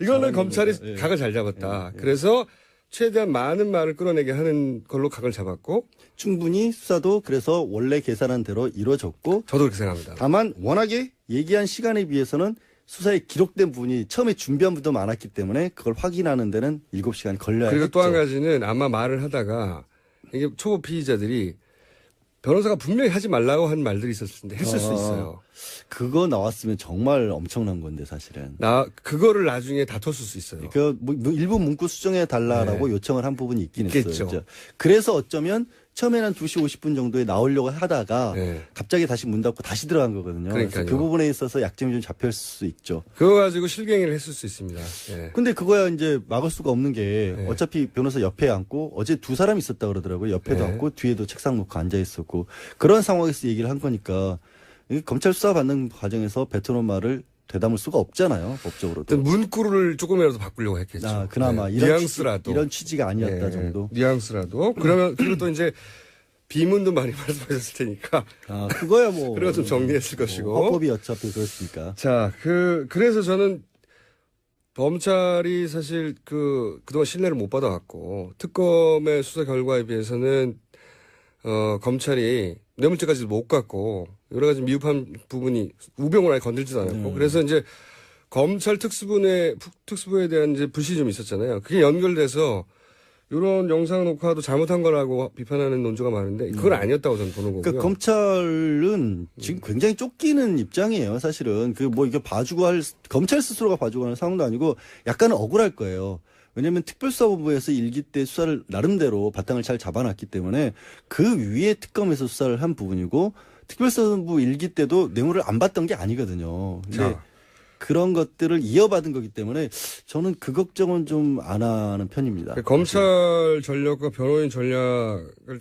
S1: 이거는
S2: 잘한
S1: 검찰이
S2: 겁니다. 예.
S1: 각을 잘 잡았다. 그래서 최대한 많은 말을 끌어내게 하는 걸로 각을 잡았고
S2: 충분히 수사도 그래서 원래 계산한 대로 이루어졌고
S1: 저도 그렇게 생각합니다.
S2: 다만 워낙에 얘기한 시간에 비해서는 수사에 기록된 부분이 처음에 준비한 부분도 많았기 때문에 그걸 확인하는 데는 7시간이 걸려야
S1: 그리고
S2: 했죠.
S1: 또 한 가지는 아마 말을 하다가 이게 초보 피의자들이 변호사가 분명히 하지 말라고 한 말들이 있었을 텐데 했을 수 있어요.
S2: 그거 나왔으면 정말 엄청난 건데 사실은.
S1: 그거를 나중에 다퉜을 수 있어요.
S2: 뭐 일부 문구 수정해 달라라고 요청을 한 부분이 있긴
S1: 있겠죠.
S2: 했어요. 진짜. 그래서 어쩌면 처음에는 2시 50분 정도에 나오려고 하다가
S1: 네.
S2: 갑자기 다시 문 닫고 다시 들어간 거거든요. 그래서
S1: 그러니까요.
S2: 그 부분에 있어서 약점이 좀 잡힐 수 있죠.
S1: 그거 가지고 실갱이를 했을 수 있습니다. 예.
S2: 근데 그거야 이제 막을 수가 없는 게
S1: 네.
S2: 어차피 변호사 옆에 앉고 어제 2사람이 있었다 그러더라고요. 옆에도
S1: 네.
S2: 앉고 뒤에도 책상 놓고 앉아 있었고 그런 상황에서 얘기를 한 거니까 검찰 수사 받는 과정에서 뱉어놓은 말을 되담을 수가 없잖아요. 법적으로도.
S1: 일단 문구를 조금이라도 바꾸려고 했겠죠.
S2: 그나마
S1: 네.
S2: 이런
S1: 뉘앙스라도.
S2: 이런 취지가 아니었다
S1: 네.
S2: 정도.
S1: 뉘앙스라도. 그러면 그리고 또 이제 비문도 많이 말씀하셨을 테니까
S2: 그거야 뭐.
S1: 그래서 좀 정리했을 것이고.
S2: 헌법이 어차피 그렇으니까.
S1: 자, 그래서 저는 검찰이 사실 그동안 신뢰를 못 받아왔고 특검의 수사 결과에 비해서는 검찰이 뇌물죄까지도 못 갔고 여러 가지 미흡한 부분이 우병우를 아예 건들지도 않았고 그래서 이제 검찰 특수부에 대한 이제 불신이 좀 있었잖아요. 그게 연결돼서 이런 영상 녹화도 잘못한 거라고 비판하는 논조가 많은데 그건 아니었다고 저는 보는 거고요.
S2: 그러니까 검찰은 지금 굉장히 쫓기는 입장이에요. 사실은 그 뭐 이게 봐주고 검찰 스스로가 봐주고 하는 상황도 아니고 약간은 억울할 거예요. 왜냐하면 특별수사본부에서 일기 때 수사를 나름대로 바탕을 잘 잡아놨기 때문에 그 위에 특검에서 수사를 한 부분이고 특별수사본부 일기 때도 뇌물을 안 받던 게 아니거든요. 근데
S1: 자.
S2: 그런 것들을 이어받은 거기 때문에 저는 그 걱정은 좀 안 하는 편입니다.
S1: 검찰 전력과 변호인 전략을